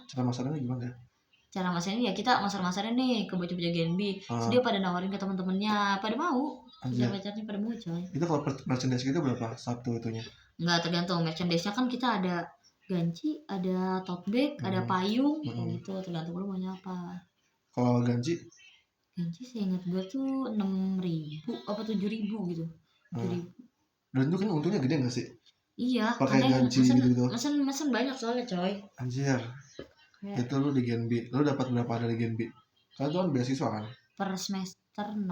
Speaker 1: Cara masarnya gimana?
Speaker 2: Cara masarnya ya kita masar-masarnya nih ke bocah-bocah Genbi. Terus dia pada nawarin ke teman-temannya, pada mau. Pacar-pacarnya pada mau coy.
Speaker 1: Itu kalau merchandise gitu berapa satu itunya?
Speaker 2: Enggak, tergantung. Merchandise-nya kan kita ada ganci, ada tote bag, ada payung, gitu. Tergantung lu maunya apa.
Speaker 1: Kalau ganci?
Speaker 2: Ganci saya ingat gue tuh 6.000 apa 7.000 gitu. 7.000.
Speaker 1: Dan itu kan untungnya gede gak sih?
Speaker 2: Iya.
Speaker 1: Pakai ganci gitu.
Speaker 2: Mesen banyak soalnya coy.
Speaker 1: Anjir. Itu lu di Genbi. Lu dapat berapa dari Genbi? Kan itu kan beasiswa kan?
Speaker 2: Per semester 6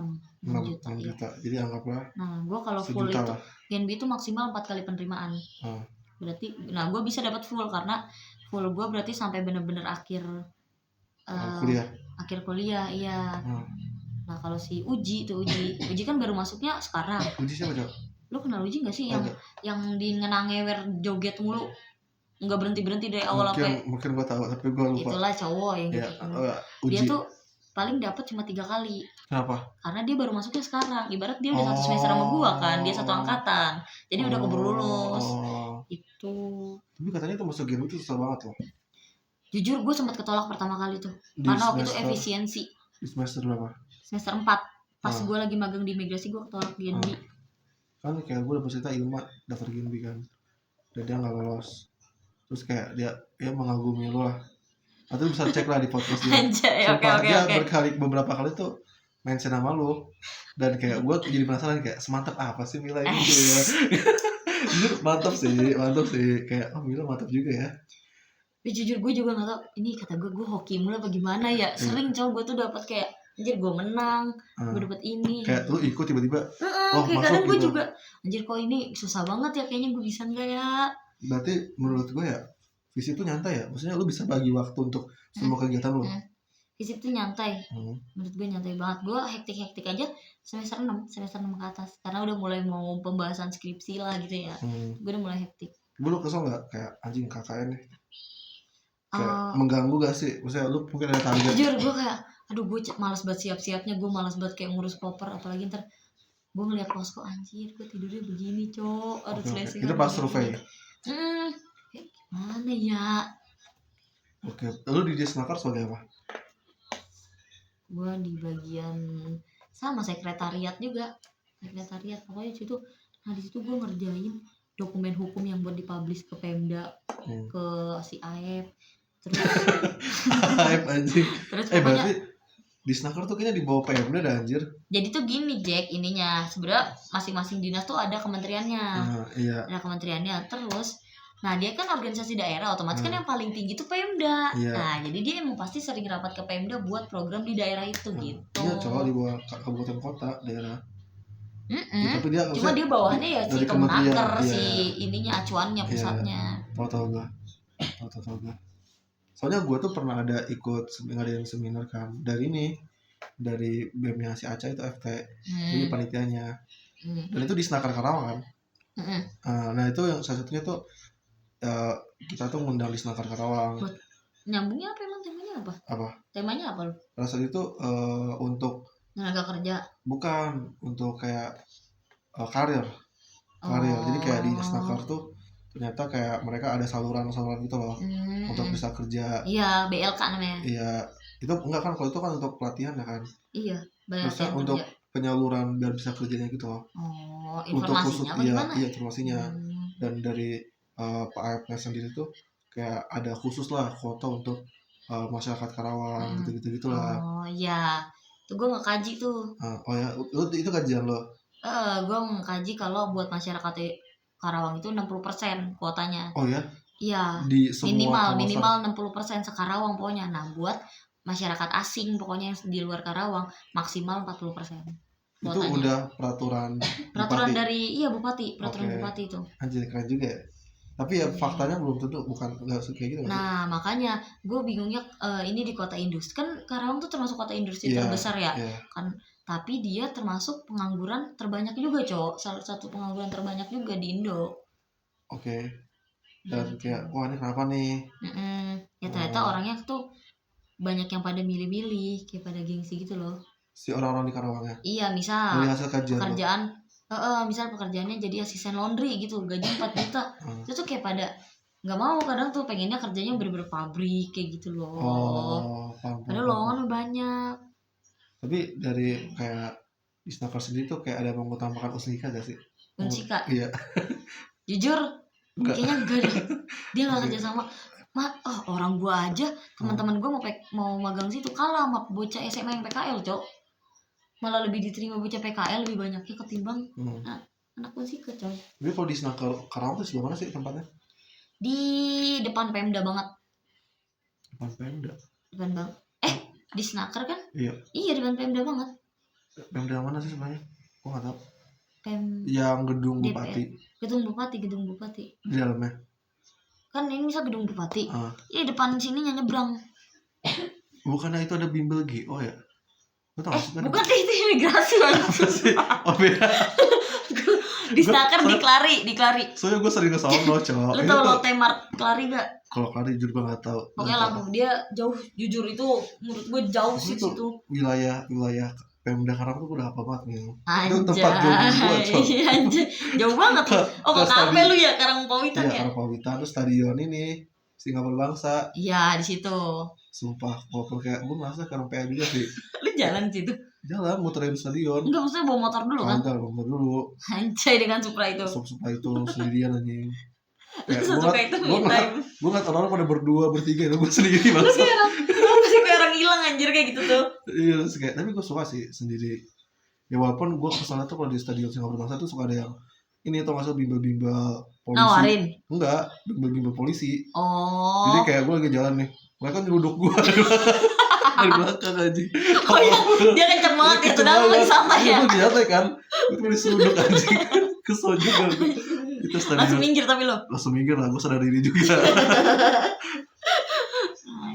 Speaker 2: juta.
Speaker 1: Ya. Jadi anggaplah.
Speaker 2: Nah, gue kalau full itu lah. Genbi itu maksimal 4 kali penerimaan. Berarti, nah gue bisa dapat full karena full gue berarti sampai bener-bener akhir
Speaker 1: kuliah.
Speaker 2: Akhir kuliah, iya. Nah kalau si Uji kan baru masuknya sekarang.
Speaker 1: Uji siapa Cok?
Speaker 2: Lu kenal Uji nggak sih yang di ngenangewer joget mulu? Nggak berhenti dari awal
Speaker 1: mungkin gue tahu tapi gue lupa.
Speaker 2: Itulah cowok yang gitu. Dia tuh paling dapat cuma 3 kali.
Speaker 1: Kenapa?
Speaker 2: Karena dia baru masuknya sekarang. Ibarat dia udah 1 semester sama gua kan, dia 1 angkatan. Jadi udah keburu lulus. Itu.
Speaker 1: Tapi katanya tuh masuk game itu susah banget loh.
Speaker 2: Jujur gue sempat ketolak pertama kali tuh. Karena waktu itu efisiensi.
Speaker 1: Di semester berapa?
Speaker 2: Semester 4. Pas gue lagi magang di imigrasi gue ketolak Genbi.
Speaker 1: Kan kayak gue dapet cerita Ilma daftar Genbi kan. Dan dia gak lolos. Terus kayak dia mengagumi lo lah. Atau bisa cek lah di podcast dia.
Speaker 2: Anjay,
Speaker 1: dia beberapa kali tuh mention nama lo. Dan kayak gue jadi penasaran kayak semantap apa sih Mila ini gitu ya. Jujur mantap sih. Kayak Mila mantap juga ya.
Speaker 2: Jujur gue juga gak tau. Ini kata gue hoki mulu apa gimana ya. Sering gue tuh dapat kayak anjir gue menang. Gue dapet ini.
Speaker 1: Kayak lu ikut tiba-tiba.
Speaker 2: Kayak kadang gue juga anjir kok ini susah banget ya. Kayaknya gue bisa gak ya.
Speaker 1: Berarti menurut gue ya visi itu nyantai ya, maksudnya lu bisa bagi waktu untuk semua kegiatan lu.
Speaker 2: Visi itu nyantai. Menurut gue nyantai banget. Gue hektik aja semester 6 ke atas karena udah mulai mau pembahasan skripsi lah gitu ya. Gue udah mulai hektik.
Speaker 1: Lu kesel nggak kayak anjing KKN nih? Kayak mengganggu gak sih? Maksudnya lu mungkin ada target.
Speaker 2: Jujur gue kayak aduh gue malas banget siap-siapnya, gue malas banget kayak ngurus koper, apalagi ntar gue ngeliat posko anjir gue tidurnya begini cok, aduh flashing.
Speaker 1: Itu pas survei.
Speaker 2: Gimana ya?
Speaker 1: Oke, lu di Disnaker sebagai apa?
Speaker 2: Gue di bagian sama sekretariat juga. Sekretariat pokoknya situ. Nah di situ gue ngerjain dokumen hukum yang buat dipublish ke Pemda, ke si AEP, terus
Speaker 1: Hype anjing.
Speaker 2: terus pokoknya
Speaker 1: Berarti di Snaker tuh kayaknya di bawah Pemda dah anjir.
Speaker 2: jadi tuh gini Jack, ininya sebenarnya masing-masing dinas tuh ada kementeriannya.
Speaker 1: Iya.
Speaker 2: Ada kementeriannya. Terus nah dia kan organisasi daerah, otomatis kan yang paling tinggi tuh Pemda.
Speaker 1: Iya.
Speaker 2: Nah jadi dia emang pasti sering rapat ke Pemda buat program di daerah itu gitu.
Speaker 1: Iya cowok di bawah kabupaten kota daerah. Ya, tapi dia
Speaker 2: cuma dia bawahannya ya si Kemenaker, si ininya acuannya, pusatnya.
Speaker 1: Tahu gak. Soalnya gue tuh pernah ada ikut ngadain seminar kan dari BEM-nya si Aca itu FT, ini panitianya, dan itu di Snaker Karawang kan. Nah itu yang salah satunya tuh kita tuh ngundang di Snaker Karawang.
Speaker 2: Nyambungnya apa emang temanya apa? Temanya apa lo?
Speaker 1: Rasanya itu untuk
Speaker 2: tenaga kerja.
Speaker 1: Bukan, untuk kayak karir. Jadi kayak di Snaker tuh ternyata kayak mereka ada saluran gitu loh untuk bisa kerja.
Speaker 2: Iya, BLK namanya.
Speaker 1: Iya, itu enggak kan, kalau itu kan untuk pelatihan ya kan.
Speaker 2: Iya,
Speaker 1: terusnya untuk penyaluran biar bisa kerjanya gitu loh.
Speaker 2: Informasinya
Speaker 1: untuk khusus, iya informasinya. Dan dari Pak AFP sendiri tuh kayak ada khusus lah kota untuk masyarakat Karawang gitu lah.
Speaker 2: Oh iya, itu gue ngekaji tuh.
Speaker 1: Oh ya, itu kajian lo?
Speaker 2: Gue ngekaji kalau buat masyarakat Karawang itu 60% kuotanya.
Speaker 1: Oh ya?
Speaker 2: Iya.
Speaker 1: Di semua
Speaker 2: minimal 60% sekarawang pokoknya. Nah buat masyarakat asing pokoknya yang di luar Karawang maksimal 40%.
Speaker 1: Itu udah peraturan
Speaker 2: bupati. Dari bupati, peraturan bupati itu.
Speaker 1: Anjir keren juga ya. Tapi ya faktanya belum tentu, bukan nggak kayak gitu.
Speaker 2: Nah makanya gue bingungnya ini di kota industri kan, Karawang tuh termasuk kota industri terbesar ya kan, tapi dia termasuk pengangguran terbanyak juga cowok, salah satu pengangguran terbanyak juga di Indo.
Speaker 1: Dan kayak wah ini kenapa nih?
Speaker 2: Ya ternyata orangnya tuh banyak yang pada milih-milih, kayak pada gengsi gitu loh.
Speaker 1: Si orang-orang di Karawangnya?
Speaker 2: Iya, misal
Speaker 1: dari hasil kajian
Speaker 2: pekerjaan misal pekerjaannya jadi asisten laundry gitu, gaji 4 juta. Itu tuh kayak pada nggak mau, kadang tuh pengennya kerjanya bener-bener pabrik kayak gitu loh. Padahal lowongan banyak. Tapi dari kayak di Snaker sendiri tuh kayak ada mengutamakan Unsika gak sih? Unsika? Iya. Jujur kayaknya enggak deh. Dia gak kerja sama. Orang gua aja, teman-teman gua mau magang situ kalah sama bocah SMA yang PKL, Cok. Malah lebih diterima bocah PKL lebih banyaknya ketimbang anak Unsika, coy. Tapi kalau di Snaker Karawang tuh sebelah mana sih tempatnya? Di depan Pemda banget. Depan Pemda? Depan banget. Di Snaker kan? Iya depan Pemda banget. Pemda mana sih sebenarnya? Gua nggak tahu. Yang gedung Bupati. Gedung Bupati. Di dalamnya? Kan ini misal gedung Bupati. Iya depan sininya nyebrang. Bukannya itu ada bimbel GO ya? Bukan itu imigrasi langsung. Beda. Di Snaker di Klari. Soalnya gue sering kesono, cowok. Lu tau Lotte Mart Klari gak? Kalau Klari jujur gue gak tau. Pokoknya Lampung, dia jauh, jujur itu menurut gue jauh sih situ. Wilayah Pemda Karawang tuh udah apa banget nih. Itu tempat jogging gue, cowok. Anjay, jauh banget tuh. Ke kafe lu ya, Karangpawitan ya? Iya, Karangpawitan, terus stadion ini Singapura Bangsa. Iya, di situ. Sumpah, walaupun kayak gue ngerasa Karangpawitan juga sih. Lu jalan situ? Jalan, muterin stadion. Enggak, maksudnya bawa motor dulu kan? Bawa motor dulu. Anjay, dengan Supra itu. Supra itu sendirian anjing. Gue ngeliat orang pada berdua, bertiga, itu gue sendiri banget. Gue masih kayak orang hilang anjir kayak gitu tuh. Iya, kayak, tapi gue suka sih sendiri. Ya walaupun gue kesana tuh kalau di stadion Singapura Bangsa tuh suka ada yang ini atau nggak bimbel-bimbel polisi. Nawarin? Enggak, bimbel-bimbel polisi. Jadi kayak gue lagi jalan nih, mereka nyeruduk gue dari belakang aja. Oh iya, dia kenceng banget ya, sedang lagi santai ya. Gue santai kan, gue diseruduk aja. Kesel juga. Langsung minggir tapi lo? Langsung minggir lah, gue sadar diri juga.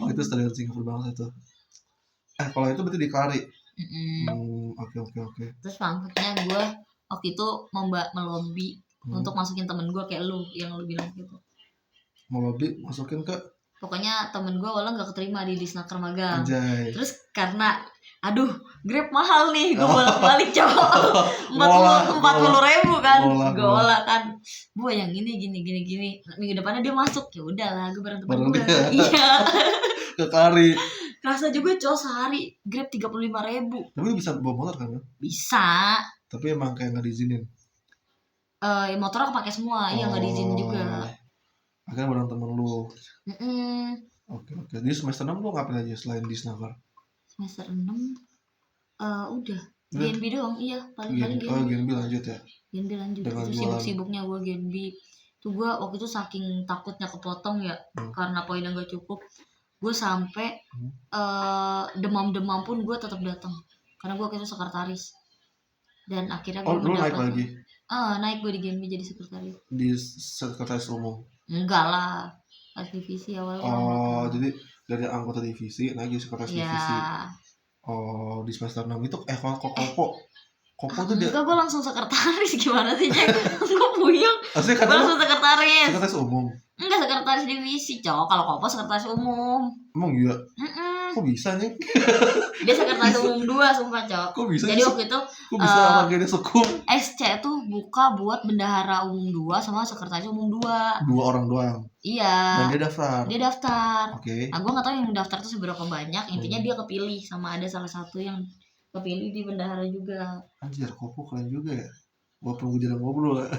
Speaker 2: Itu stadion Singapura Bangsa tuh. Kalau itu berarti di Klari. Oke. Terus maksudnya gue waktu itu melobi untuk masukin temen gue kayak lu, yang lu bilang gitu. Melobi masukin ke? Pokoknya temen gue awalnya gak keterima di Snaker magang. Anjay. Terus karena Grab mahal nih, gue bolak-balik cowok. 40.000 kan. Gue olah kan. Bu yang ini gini. Minggu depannya dia masuk. Ya udahlah, gue bareng temen gue. Iya. Ke Klari. Kerasa juga cowok sehari Grab 35.000. Tapi lu bisa bawa motor kan? Bisa. Tapi emang kayak gak diizinin. motornya kepake semua, iya nggak diizinin juga.
Speaker 1: Akhirnya bareng temen lu.
Speaker 2: Mm-mm.
Speaker 1: Oke. Jadi semester 6 lu ngapain aja selain di Snaker?
Speaker 2: Semester 6 udah
Speaker 1: Udah.
Speaker 2: GNB doang, iya paling GNB.
Speaker 1: GNB lanjut ya.
Speaker 2: GNB lanjut.
Speaker 1: Dengan
Speaker 2: Itu
Speaker 1: jualan.
Speaker 2: sibuk-sibuknya gue GNB. Tuh gue waktu itu saking takutnya kepotong ya, karena poinnya gak cukup, gue sampai demam-demam pun gue tetap datang karena gue waktu itu sekretaris. Dan akhirnya gue
Speaker 1: lu naik lagi?
Speaker 2: Naik gue di GNB jadi sekretaris.
Speaker 1: Di sekretaris umum?
Speaker 2: Enggak lah, pas divisi awalnya.
Speaker 1: Jadi dari anggota divisi naik jadi sekretaris divisi. Di semester 6 itu kalau Kopo tuh dia.
Speaker 2: Enggak, gue langsung sekretaris, gimana sih Jack? Gue puyeng.
Speaker 1: Gue
Speaker 2: langsung sekretaris.
Speaker 1: Sekretaris umum?
Speaker 2: Enggak, sekretaris divisi, Cok. Kalau Kopo sekretaris umum.
Speaker 1: Emang iya? Kok bisa nih?
Speaker 2: Dia sekretaris umum 2, sumpah, Cok.
Speaker 1: Kok bisa?
Speaker 2: Jadi waktu itu
Speaker 1: kok bisa orangnya sekum?
Speaker 2: SC tuh buka buat bendahara umum 2 sama sekretaris umum 2.
Speaker 1: 2 orang doang?
Speaker 2: Iya.
Speaker 1: Dan dia daftar?
Speaker 2: Oke. Nah, gue gak tahu yang daftar tuh seberapa banyak. Intinya dia kepilih sama ada salah satu yang kepilih di bendahara juga.
Speaker 1: Anjir, Kopo keren juga ya. Walaupun gue jarang ngobrol ya.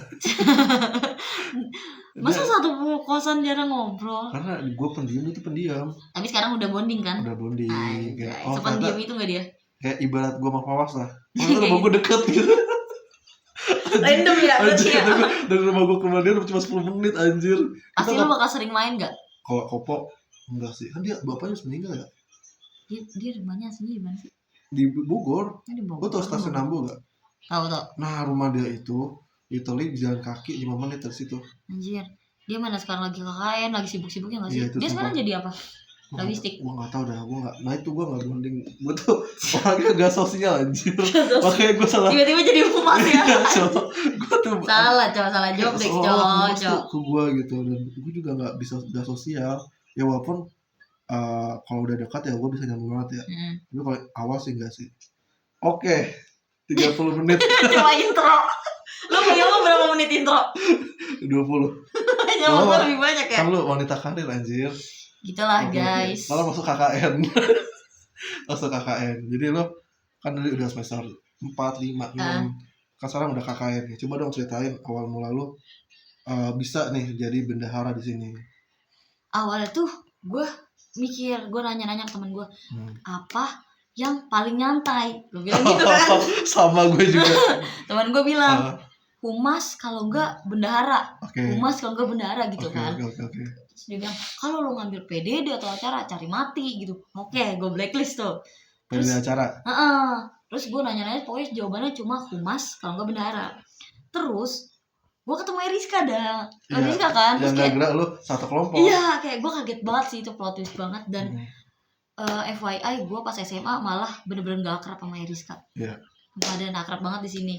Speaker 2: Masa satu kosan jarang ngobrol?
Speaker 1: Karena gue pendiam.
Speaker 2: Tapi sekarang udah bonding kan?
Speaker 1: Udah bonding.
Speaker 2: Sependiam itu gak dia?
Speaker 1: Kayak ibarat gue sama Fawas lah. Rumah gue deket gitu.
Speaker 2: Random ya berarti ya.
Speaker 1: Dari rumah gue ke dia cuma 10 menit anjir.
Speaker 2: Pasti lu bakal sering main gak?
Speaker 1: Kalau Kopo enggak sih. Kan dia bapaknya sudah meninggal ya.
Speaker 2: Dia rumahnya aslinya di mana sih?
Speaker 1: Di Bogor. Lu tau stasiun Nambo gak?
Speaker 2: Tahu.
Speaker 1: Nah, rumah dia itu jalan kaki 5 menit dari situ.
Speaker 2: Anjir. Dia mana sekarang lagi KKN, lagi sibuk-sibuknya gak sih? Dia sekarang jadi apa? Logistik.
Speaker 1: Gue gak tau dah, itu gue gak bonding. Gue tuh orangnya gak sosial anjir. Makanya gue salah.
Speaker 2: Tiba-tiba jadi humas ya.
Speaker 1: Gue tuh
Speaker 2: salah job deh, cowok.
Speaker 1: Ke gue gitu, dan gue juga gak sosial. Ya walaupun kalau udah dekat ya gue bisa nyambung banget ya. Tapi kalau awal sih enggak sih. Oke, 30 menit.
Speaker 2: Cuma intro. Lu punya berapa menit intro?
Speaker 1: 20.
Speaker 2: Nyamuk gue lebih banyak ya.
Speaker 1: Kan lu wanita karir anjir.
Speaker 2: Gitulah guys.
Speaker 1: Kalau masuk KKN. Jadi lu kan dari udah semester 4, 5, 6. Kan sekarang udah KKN ya. Coba dong ceritain awal mula lu bisa nih jadi bendahara di sini.
Speaker 2: Awalnya tuh gue mikir, gue nanya-nanya ke temen gue, apa yang paling nyantai? Gue bilang gitu kan.
Speaker 1: Sama gue juga.
Speaker 2: Temen gue bilang, humas kalau enggak bendahara. Humas kalau enggak bendahara gitu kan. Terus dia bilang, kalau lu ngambil PDD atau acara, cari mati gitu. Oke, gue blacklist tuh.
Speaker 1: PDD acara?
Speaker 2: Terus gue nanya-nanya, pokoknya jawabannya cuma humas kalau enggak bendahara. Terus gue ketemu Eriska dah. Eriska kan.
Speaker 1: Yang gak gerak lu satu kelompok.
Speaker 2: Iya, kayak gue kaget banget sih, itu plot twist banget. Dan FYI gue pas SMA malah bener-bener gak akrab sama Eriska.
Speaker 1: Iya.
Speaker 2: Padahal akrab banget di sini.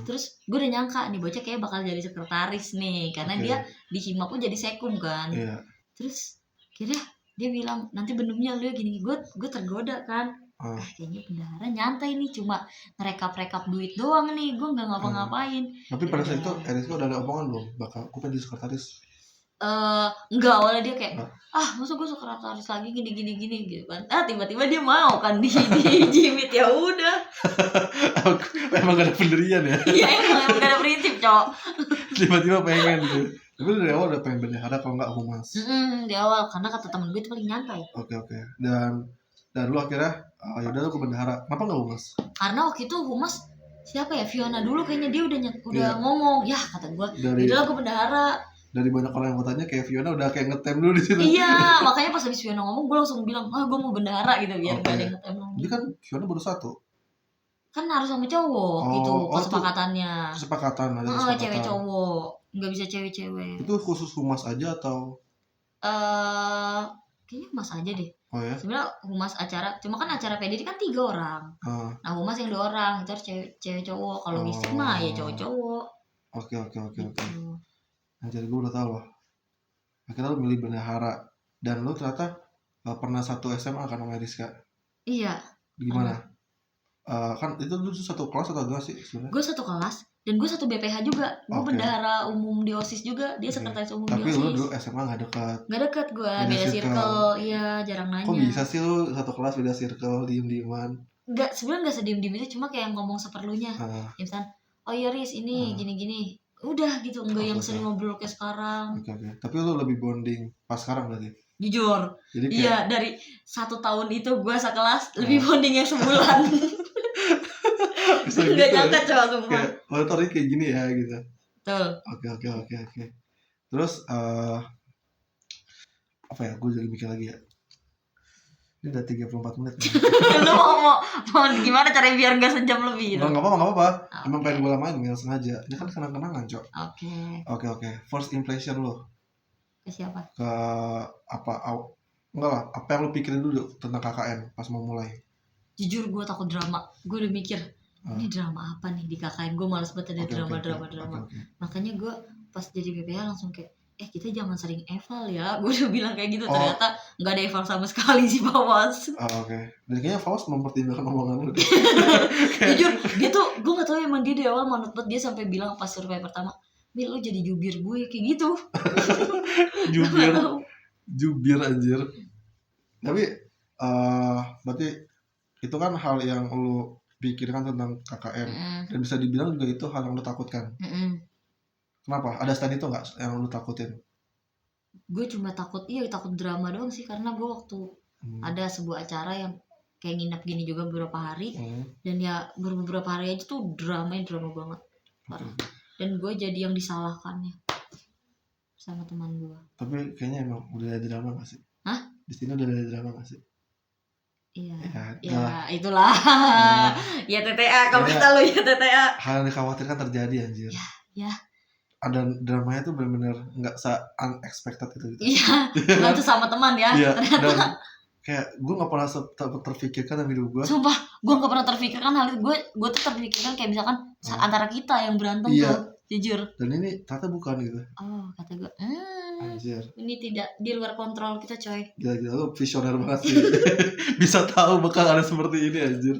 Speaker 2: Terus gue udah nyangka nih bocah kayak bakal jadi sekretaris nih, karena dia di Hima pun jadi sekum kan.
Speaker 1: Iya.
Speaker 2: Terus kira dia bilang nanti bendumnya lu gini, gue tergoda kan. Kayaknya bendahara nyantai nih, cuma ngerekap duit doang nih, gue nggak ngapa-ngapain.
Speaker 1: Tapi pada saat itu Eriska udah ada omongan belum bakal gue pengen jadi sekretaris?
Speaker 2: Enggak, awalnya dia kayak masa gue sekretaris lagi gini gitu kan. Tiba-tiba dia mau kan di Jimit, ya udah.
Speaker 1: Emang gak ada pendirian ya?
Speaker 2: Iya, emang gak ada prinsip, Cok.
Speaker 1: Tiba-tiba pengen gitu. Tapi dari awal udah pengen bendahara kalau nggak humas.
Speaker 2: Di awal karena kata temen gue itu paling nyantai.
Speaker 1: Oke. Dan lu akhirnya yaudah lu ke bendahara. Kenapa nggak humas?
Speaker 2: Karena waktu itu humas siapa ya, Fiona dulu kayaknya, dia udah ngomong ya, kata gue udah lah gue bendahara. Dari
Speaker 1: banyak orang yang mau tanya, kayak Fiona udah kayak ngetem dulu di situ.
Speaker 2: Iya, makanya pas habis Fiona ngomong gue langsung bilang gue mau bendahara gitu, biar gak ada yang ngetem lagi.
Speaker 1: Jadi kan Fiona baru 1
Speaker 2: kan harus sama cowok gitu kesepakatannya.
Speaker 1: Kesepakatan ada kesepakatan.
Speaker 2: Cewek cowok, nggak bisa cewek-cewek.
Speaker 1: Itu khusus humas aja atau?
Speaker 2: Kayaknya humas aja deh.
Speaker 1: Oh ya?
Speaker 2: Sebenarnya humas acara, cuma kan acara PDD kan 3 orang. Nah humas yang 2 orang, itu harus cewek cowok. Kalau logistik mah ya cowok-cowok.
Speaker 1: Oke. Nah, jadi gue udah tahu loh. Akhirnya lu milih bendahara, dan lu ternyata pernah satu SMA kan sama Eriska?
Speaker 2: Iya.
Speaker 1: Gimana? Kan itu lu satu kelas atau enggak sih sebenarnya? Gue
Speaker 2: satu kelas, dan gue satu BPH juga. Gue bendahara umum di OSIS juga, dia sekretaris umum di OSIS. Tapi
Speaker 1: lu dulu SMA gak dekat?
Speaker 2: Gak dekat gue, beda circle. Iya, jarang nanya.
Speaker 1: Kok bisa sih lu satu kelas beda circle, diem-dieman?
Speaker 2: Sebenarnya gak sediem-diem itu, cuma kayak ngomong seperlunya. Misalnya, oh iya Riz, ini gini-gini. udah gitu, enggak yang
Speaker 1: Oke.
Speaker 2: sering ngobrol kayak sekarang.
Speaker 1: Oke. Tapi lu lebih bonding pas sekarang berarti.
Speaker 2: Jujur,
Speaker 1: Jadi kayak
Speaker 2: iya dari 1 tahun itu gue sekelas lebih bonding yang sebulan.
Speaker 1: bisa
Speaker 2: Gue
Speaker 1: gitu
Speaker 2: nggak
Speaker 1: ya.
Speaker 2: nyangka coba sumpah.
Speaker 1: Kayak tadi kayak gini ya gitu.
Speaker 2: Betul.
Speaker 1: Oke. Terus apa ya? Gue jadi mikir lagi ya. Ini udah 34 menit nih.
Speaker 2: Lu mau gimana cara biar nggak sejam lebih gitu?
Speaker 1: Nggak apa-apa. Emang
Speaker 2: Oke.
Speaker 1: pengen gue lamain nggak sengaja. Ini kan kenang-kenangan, Cok.
Speaker 2: Oke.
Speaker 1: Oke. First impression lo
Speaker 2: Ke siapa?
Speaker 1: ke apa? Enggak lah. Apa yang lo pikirin dulu tentang KKN pas mau mulai?
Speaker 2: Jujur gue takut drama. Gue udah mikir ini drama apa nih di KKN. Gue males banget ada drama.
Speaker 1: Oke.
Speaker 2: Makanya gue pas jadi BPH langsung kayak kita jangan sering eval ya. Gue udah bilang kayak gitu. Ternyata nggak ada eval sama sekali sih Fawas.
Speaker 1: Oke. Dan kayaknya Fawas mempertimbangkan omongan lu deh.
Speaker 2: Jujur dia tuh gue nggak tahu emang dia di awal manut banget, dia sampai bilang pas survei pertama, Mil lu jadi jubir gue kayak gitu.
Speaker 1: Jubir anjir. Tapi berarti itu kan hal yang lu pikirkan tentang KKN. Dan bisa dibilang juga itu hal yang lu takutkan. Kenapa? Ada stand itu nggak yang lu takutin?
Speaker 2: Gue cuma takut drama doang sih, karena gue waktu ada sebuah acara yang kayak nginep gini juga beberapa hari, dan ya beberapa hari aja tuh drama banget parah. Dan gue jadi yang disalahkannya sama teman gue. Tapi
Speaker 1: kayaknya emang udah ada drama nggak sih?
Speaker 2: Hah?
Speaker 1: Di sini udah ada drama nggak sih?
Speaker 2: Iya. Ya itulah. Ya TTA kalau kita lu ya TTA.
Speaker 1: Hal yang dikhawatirkan terjadi anjir.
Speaker 2: Ya.
Speaker 1: Ada dramanya tuh benar-benar nggak unexpected gitu.
Speaker 2: Iya. Bukan tuh sama teman ya.
Speaker 1: Iya. Dan kayak gue nggak pernah terpikirkan dalam hidup gue.
Speaker 2: Sumpah, gue nggak pernah terpikirkan hal itu. Gue tuh terpikirkan kayak misalkan antara kita yang berantem tuh. Jujur. Dan
Speaker 1: ini ternyata bukan gitu.
Speaker 2: Oh, kata gue.
Speaker 1: Anjir.
Speaker 2: Ini tidak di luar kontrol kita, coy.
Speaker 1: Gila lu visioner banget sih. Bisa tahu bakal ada seperti ini anjir.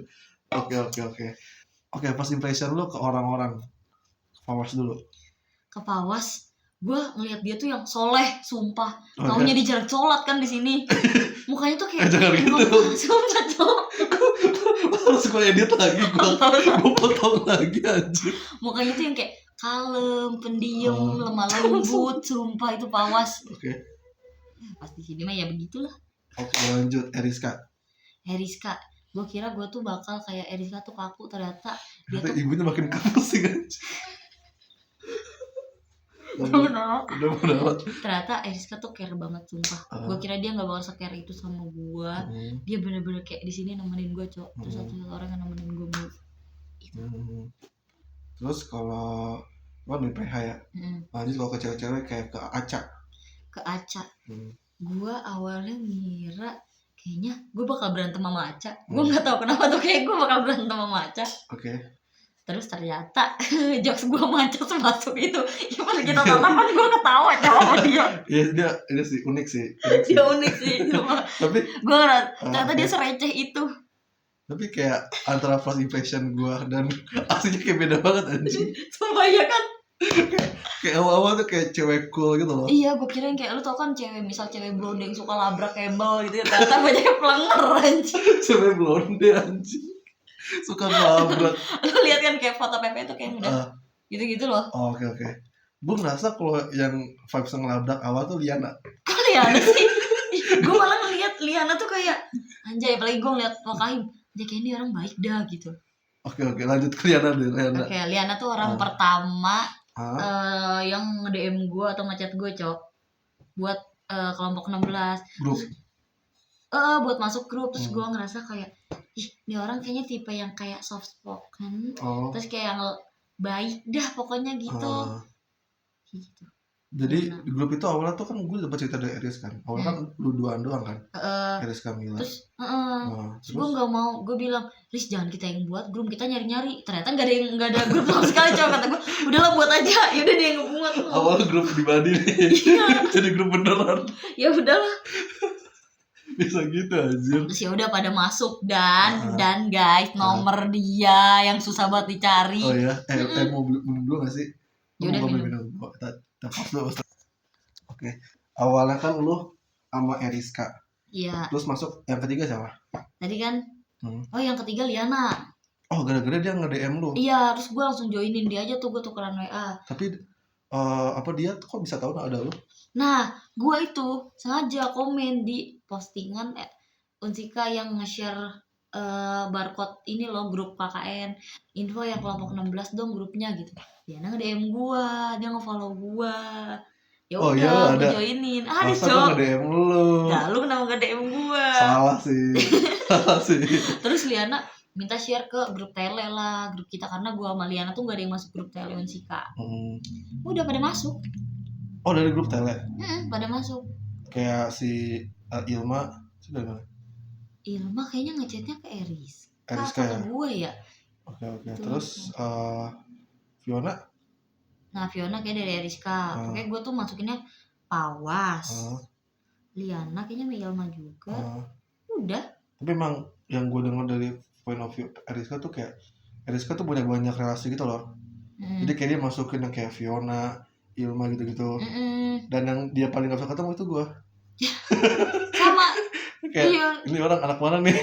Speaker 1: Oke, first impression lu ke orang-orang. Fawas dulu. Ke
Speaker 2: Fawas, gue ngeliat dia tuh yang soleh, sumpah. Taunya di jarak sholat kan di sini. Mukanya tuh kayak
Speaker 1: jangan gitu.
Speaker 2: Sumpah, Cok.
Speaker 1: Terus gue edit lagi, gue potong lagi anjir.
Speaker 2: Mukanya tuh yang kayak kalem, pendiam, lemah lembut, sumpah itu Fawas.
Speaker 1: Oke.
Speaker 2: Pas di sini mah ya begitulah.
Speaker 1: Oke, lanjut Eriska.
Speaker 2: Gue kira gue tuh bakal kayak Eriska tuh kaku, ternyata dia tuh
Speaker 1: ibunya makin kaku sih kan.
Speaker 2: Udah bener. Ternyata Eriska tuh care banget sumpah. Gue kira dia nggak bakal se-care itu sama gue. Dia bener-bener kayak di sini nemenin gue, Cok. Terus satu orang yang nemenin gue itu.
Speaker 1: Terus kalau kan di PH ya, lanjut kalau ke cewek-cewek kayak ke Aca. Gue
Speaker 2: awalnya ngira kayaknya gue bakal berantem sama Aca. Gue nggak tahu kenapa tuh kayak gue bakal berantem sama Aca.
Speaker 1: Oke.
Speaker 2: Terus ternyata jokes gue sama Aca masuk itu. Ya pas kita tatapan gue ketawa sama dia.
Speaker 1: Iya dia sih unik sih.
Speaker 2: Dia unik sih.
Speaker 1: Tapi
Speaker 2: gue ternyata dia sereceh itu.
Speaker 1: Tapi kayak antara first impression gue dan aslinya kayak beda banget anjing.
Speaker 2: Sumpah ya kan.
Speaker 1: Kayak awal-awal tuh kayak cewek cool gitu loh.
Speaker 2: Iya, gue kirain kayak lu tau kan misal cewek blonde yang suka labrak kabel gitu ya. Ternyata banyak pelenger anjing.
Speaker 1: Cewek blonde anjing suka labrak.
Speaker 2: Lu lihat kan kayak foto Pepe itu kayak udah gitu-gitu loh.
Speaker 1: Oke. Gue ngerasa kalau yang vibes ngelabrak awal tuh Liana.
Speaker 2: Kok Liana sih? Gue malah ngeliat Liana tuh kayak anjay, apalagi gue ngeliat Wakaim dia kayak ini orang baik dah gitu.
Speaker 1: Oke, lanjut ke Liana deh.
Speaker 2: Oke, Liana tuh orang pertama yang nge-DM gue atau ngechat gue, Cok, buat kelompok 16
Speaker 1: grup.
Speaker 2: Buat masuk grup. Terus gue ngerasa kayak ini orang kayaknya tipe yang kayak soft spoken, terus kayak yang baik dah pokoknya gitu. Jadi
Speaker 1: di grup itu awalnya tuh kan gue dapat cerita dari Eris kan. Awalnya kan lu duaan doang kan. Eris Kamila.
Speaker 2: Terus gue nggak mau, gue bilang Riz jangan kita yang buat grup, kita nyari. Ternyata nggak ada grup sama sekali, Cok. Kata gue udahlah buat aja. Yaudah dia yang ngebuat.
Speaker 1: Awalnya grup pribadi nih. Jadi grup beneran.
Speaker 2: Ya udahlah.
Speaker 1: Bisa gitu anjir.
Speaker 2: Terus ya udah pada masuk dan guys nomor dia yang susah banget dicari.
Speaker 1: Oh ya, mau minum dulu nggak sih?
Speaker 2: Ya udah minum.
Speaker 1: Oke. Awalnya kan lu sama Eriska.
Speaker 2: Iya.
Speaker 1: Terus masuk yang ketiga siapa?
Speaker 2: Tadi kan. Oh yang ketiga Liana.
Speaker 1: Oh, gara-gara dia nge-DM lu.
Speaker 2: Iya, terus gue langsung joinin dia aja tuh, gue tukeran WA.
Speaker 1: Tapi apa dia kok bisa tahu ada lu?
Speaker 2: Nah, gue itu sengaja komen di postingan Unsika yang nge-share barcode ini loh, grup KKN info yang kelompok 16 dong grupnya gitu. Dia nge-DM gue, dia nge-follow gue. Ya
Speaker 1: Oh iya,
Speaker 2: udah, gue
Speaker 1: ada.
Speaker 2: joinin. Ada
Speaker 1: Masa gue
Speaker 2: cok.
Speaker 1: nge-DM lu?
Speaker 2: Nah, lu kenapa nge-DM gue?
Speaker 1: Salah sih. Salah sih.
Speaker 2: Terus Liana minta share ke grup tele lah, grup kita, karena gue sama Liana tuh gak ada yang masuk grup tele Unsika. Udah pada masuk.
Speaker 1: Oh, dari grup tele?
Speaker 2: Pada masuk.
Speaker 1: Kayak si Ilma sudah mana?
Speaker 2: Ilma kayaknya ngechatnya ke Eriska
Speaker 1: Ya?
Speaker 2: ke gue ya.
Speaker 1: Oke. Terus Fiona?
Speaker 2: Nah, Fiona kayak dari Eriska. Pokoknya gue tuh masukinnya Pawas. Liana kayaknya sama Ilma juga. Udah. Tapi
Speaker 1: emang yang gue dengar dari point of view Eriska tuh kayak Eriska tuh banyak relasi gitu loh. Jadi kayak dia masukin yang kayak Fiona, Ilma gitu-gitu. Dan yang dia paling gak bisa ketemu itu gue.
Speaker 2: Sama.
Speaker 1: Kayak
Speaker 2: iya.
Speaker 1: Ini orang anak mana nih?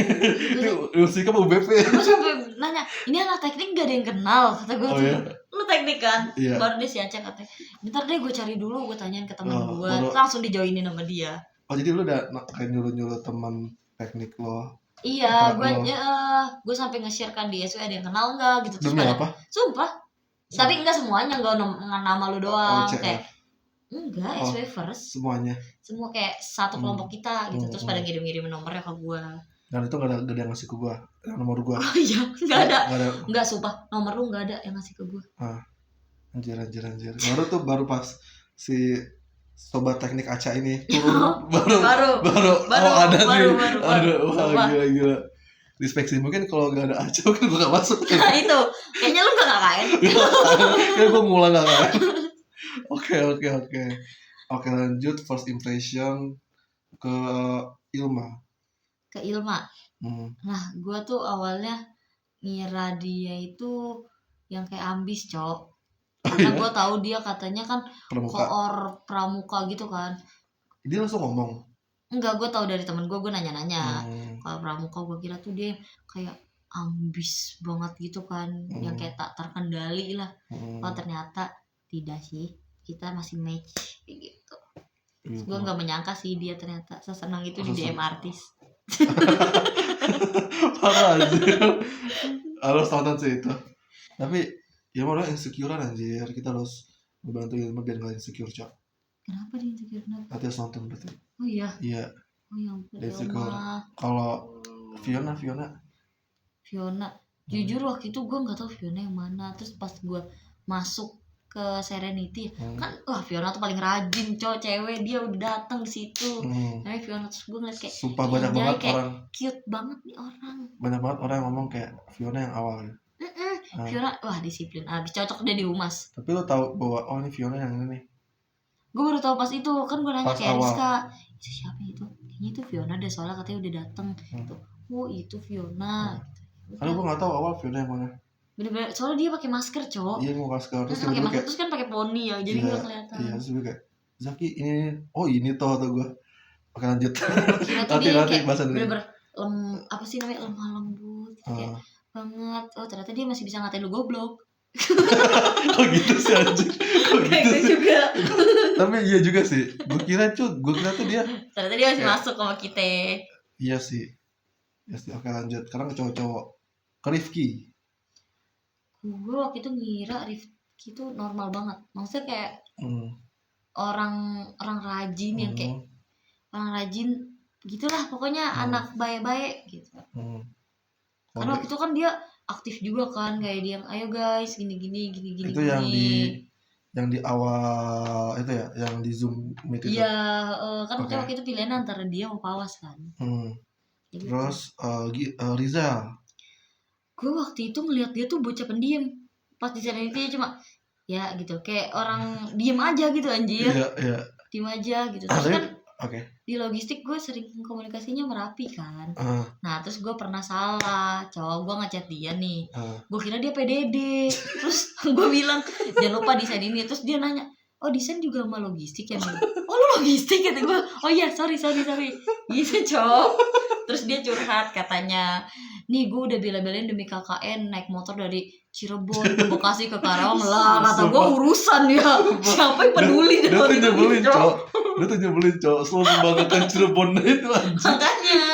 Speaker 1: Ini Unsika mau BP.
Speaker 2: Gue sampai nanya, ini anak teknik gak ada yang kenal, kata gue.
Speaker 1: Iya?
Speaker 2: Lu teknik kan?
Speaker 1: Iya.
Speaker 2: Baru dia si Aceh katanya, bentar deh gue cari dulu, gue tanyain ke temen gue. Langsung dijoinin sama dia.
Speaker 1: Oh, jadi lu udah kayak nyuruh teman teknik lo?
Speaker 2: Iya, gue sampai nge-share kan di SW, ada yang kenal nggak gitu.
Speaker 1: Demi apa?
Speaker 2: Sumpah. Tapi enggak semuanya, enggak nama lu doang. Kayak enggak,
Speaker 1: Oh,
Speaker 2: SW first.
Speaker 1: semuanya.
Speaker 2: Semua kayak satu kelompok kita gitu. Terus pada ngirim-ngirim nomornya ke gua. Dan
Speaker 1: itu enggak ada yang ngasih ke gua, nomor gua.
Speaker 2: Oh iya, enggak ada. Enggak, sumpah. Nomor lu enggak ada yang ngasih ke gua.
Speaker 1: Anjir. Baru pas si sobat teknik Aca ini turun baru ada nih. Aduh, wah, gila. Dispeksi mungkin kalau nggak ada Aca mungkin gue nggak masuk.
Speaker 2: Nah itu, kayaknya lu nggak KKN.
Speaker 1: Kayak gue ngulang KKN. Oke, lanjut first impression ke Ilma.
Speaker 2: Nah, gue tuh awalnya ngira dia itu yang kayak ambis, cok. Karena gue tahu dia katanya kan koor pramuka gitu kan.
Speaker 1: Dia langsung ngomong?
Speaker 2: Enggak, gue tahu dari temen gue nanya-nanya. Kalau pramuka gue kira tuh dia kayak ambis banget gitu kan, yang kayak tak terkendali lah. Oh ternyata tidak sih, kita masih match kayak gitu. Gue nggak menyangka sih dia ternyata sesenang itu di DM artis.
Speaker 1: Parah anjir. Harus tonton sih itu. Tapi ya malah insecure anjir, kita harus membantu Ilma biar gak insecure, cok.
Speaker 2: Kenapa dia insecure?
Speaker 1: Nanti harus nonton berarti.
Speaker 2: Oh iya?
Speaker 1: Iya.
Speaker 2: Oh ya ampun.
Speaker 1: Insecure. Kalau Fiona
Speaker 2: jujur waktu itu gue gak tahu Fiona yang mana. Terus pas gue masuk ke Serenity kan, wah Fiona tuh paling rajin, cowok cewek, dia udah datang di situ. Tapi Fiona, terus gue ngeliat kayak
Speaker 1: sumpah banyak banget kayak orang
Speaker 2: cute banget nih orang.
Speaker 1: Banyak banget orang yang ngomong kayak Fiona yang awal.
Speaker 2: Fiona, wah disiplin abis, cocok dia di humas.
Speaker 1: Tapi lo tahu bahwa oh ini Fiona yang ini nih?
Speaker 2: Gue baru tahu pas itu, kan gue nanya ke Eriska, itu siapa itu? Kayaknya itu Fiona deh, soalnya katanya udah dateng gitu. Oh itu Fiona.
Speaker 1: Karena gue nggak tahu awal Fiona yang mana.
Speaker 2: Bener-bener, soalnya dia pakai masker, cowok.
Speaker 1: Iya, mau masker.
Speaker 2: Terus pakai masker, terus kan pakai poni ya, jadi nggak kelihatan. Iya,
Speaker 1: terus gue kayak Zaki ini toh atau gue. Oke, lanjut.
Speaker 2: Nanti bahasa dulu. Bener-bener apa sih namanya, lemah lembut kayak banget. Oh ternyata dia masih bisa ngatain lu goblok.
Speaker 1: Kok gitu sih anjir? Kok gitu sih?
Speaker 2: Juga.
Speaker 1: Tapi iya juga sih. Gue kira tuh dia.
Speaker 2: Ternyata dia masih masuk sama kita.
Speaker 1: Iya sih. Oke, lanjut. Sekarang ke cowok-cowok. Ke Rifki.
Speaker 2: Gue waktu itu ngira Rifki tuh normal banget. Maksudnya kayak orang rajin yang kayak orang rajin gitulah, pokoknya anak baik-baik gitu. Karena waktu itu kan dia aktif juga kan, kayak dia ayo guys gini. Itu
Speaker 1: yang di awal itu ya, yang di Zoom meet itu.
Speaker 2: Iya, kan waktu itu pilihan antara dia mau Pawas kan.
Speaker 1: Gitu. Terus Rizal.
Speaker 2: Gue waktu itu ngeliat dia tuh bocah pendiam. Pas di sana itu cuma ya gitu, kayak orang diem aja gitu anjir. Iya. Diem aja gitu. Terus kan di logistik gue sering komunikasinya merapi kan. Nah terus gue pernah salah, cowok gue ngechat dia nih. Gue kira dia PDD. Terus gue bilang jangan lupa desain ini. Terus dia nanya, oh desain juga sama logistik ya? Oh lu logistik kata gue. Oh iya sorry gitu cowok. Terus dia curhat katanya nih gue udah bela-belain demi KKN naik motor dari Cirebon ke Bekasi ke Karawang lah, kata gue urusan ya, siapa yang peduli
Speaker 1: Dia tuh
Speaker 2: gitu,
Speaker 1: nyebelin
Speaker 2: Cok.
Speaker 1: cok. Dia tuh nyebelin cok. Selalu membanggakan Cirebon itu anjing.
Speaker 2: Makanya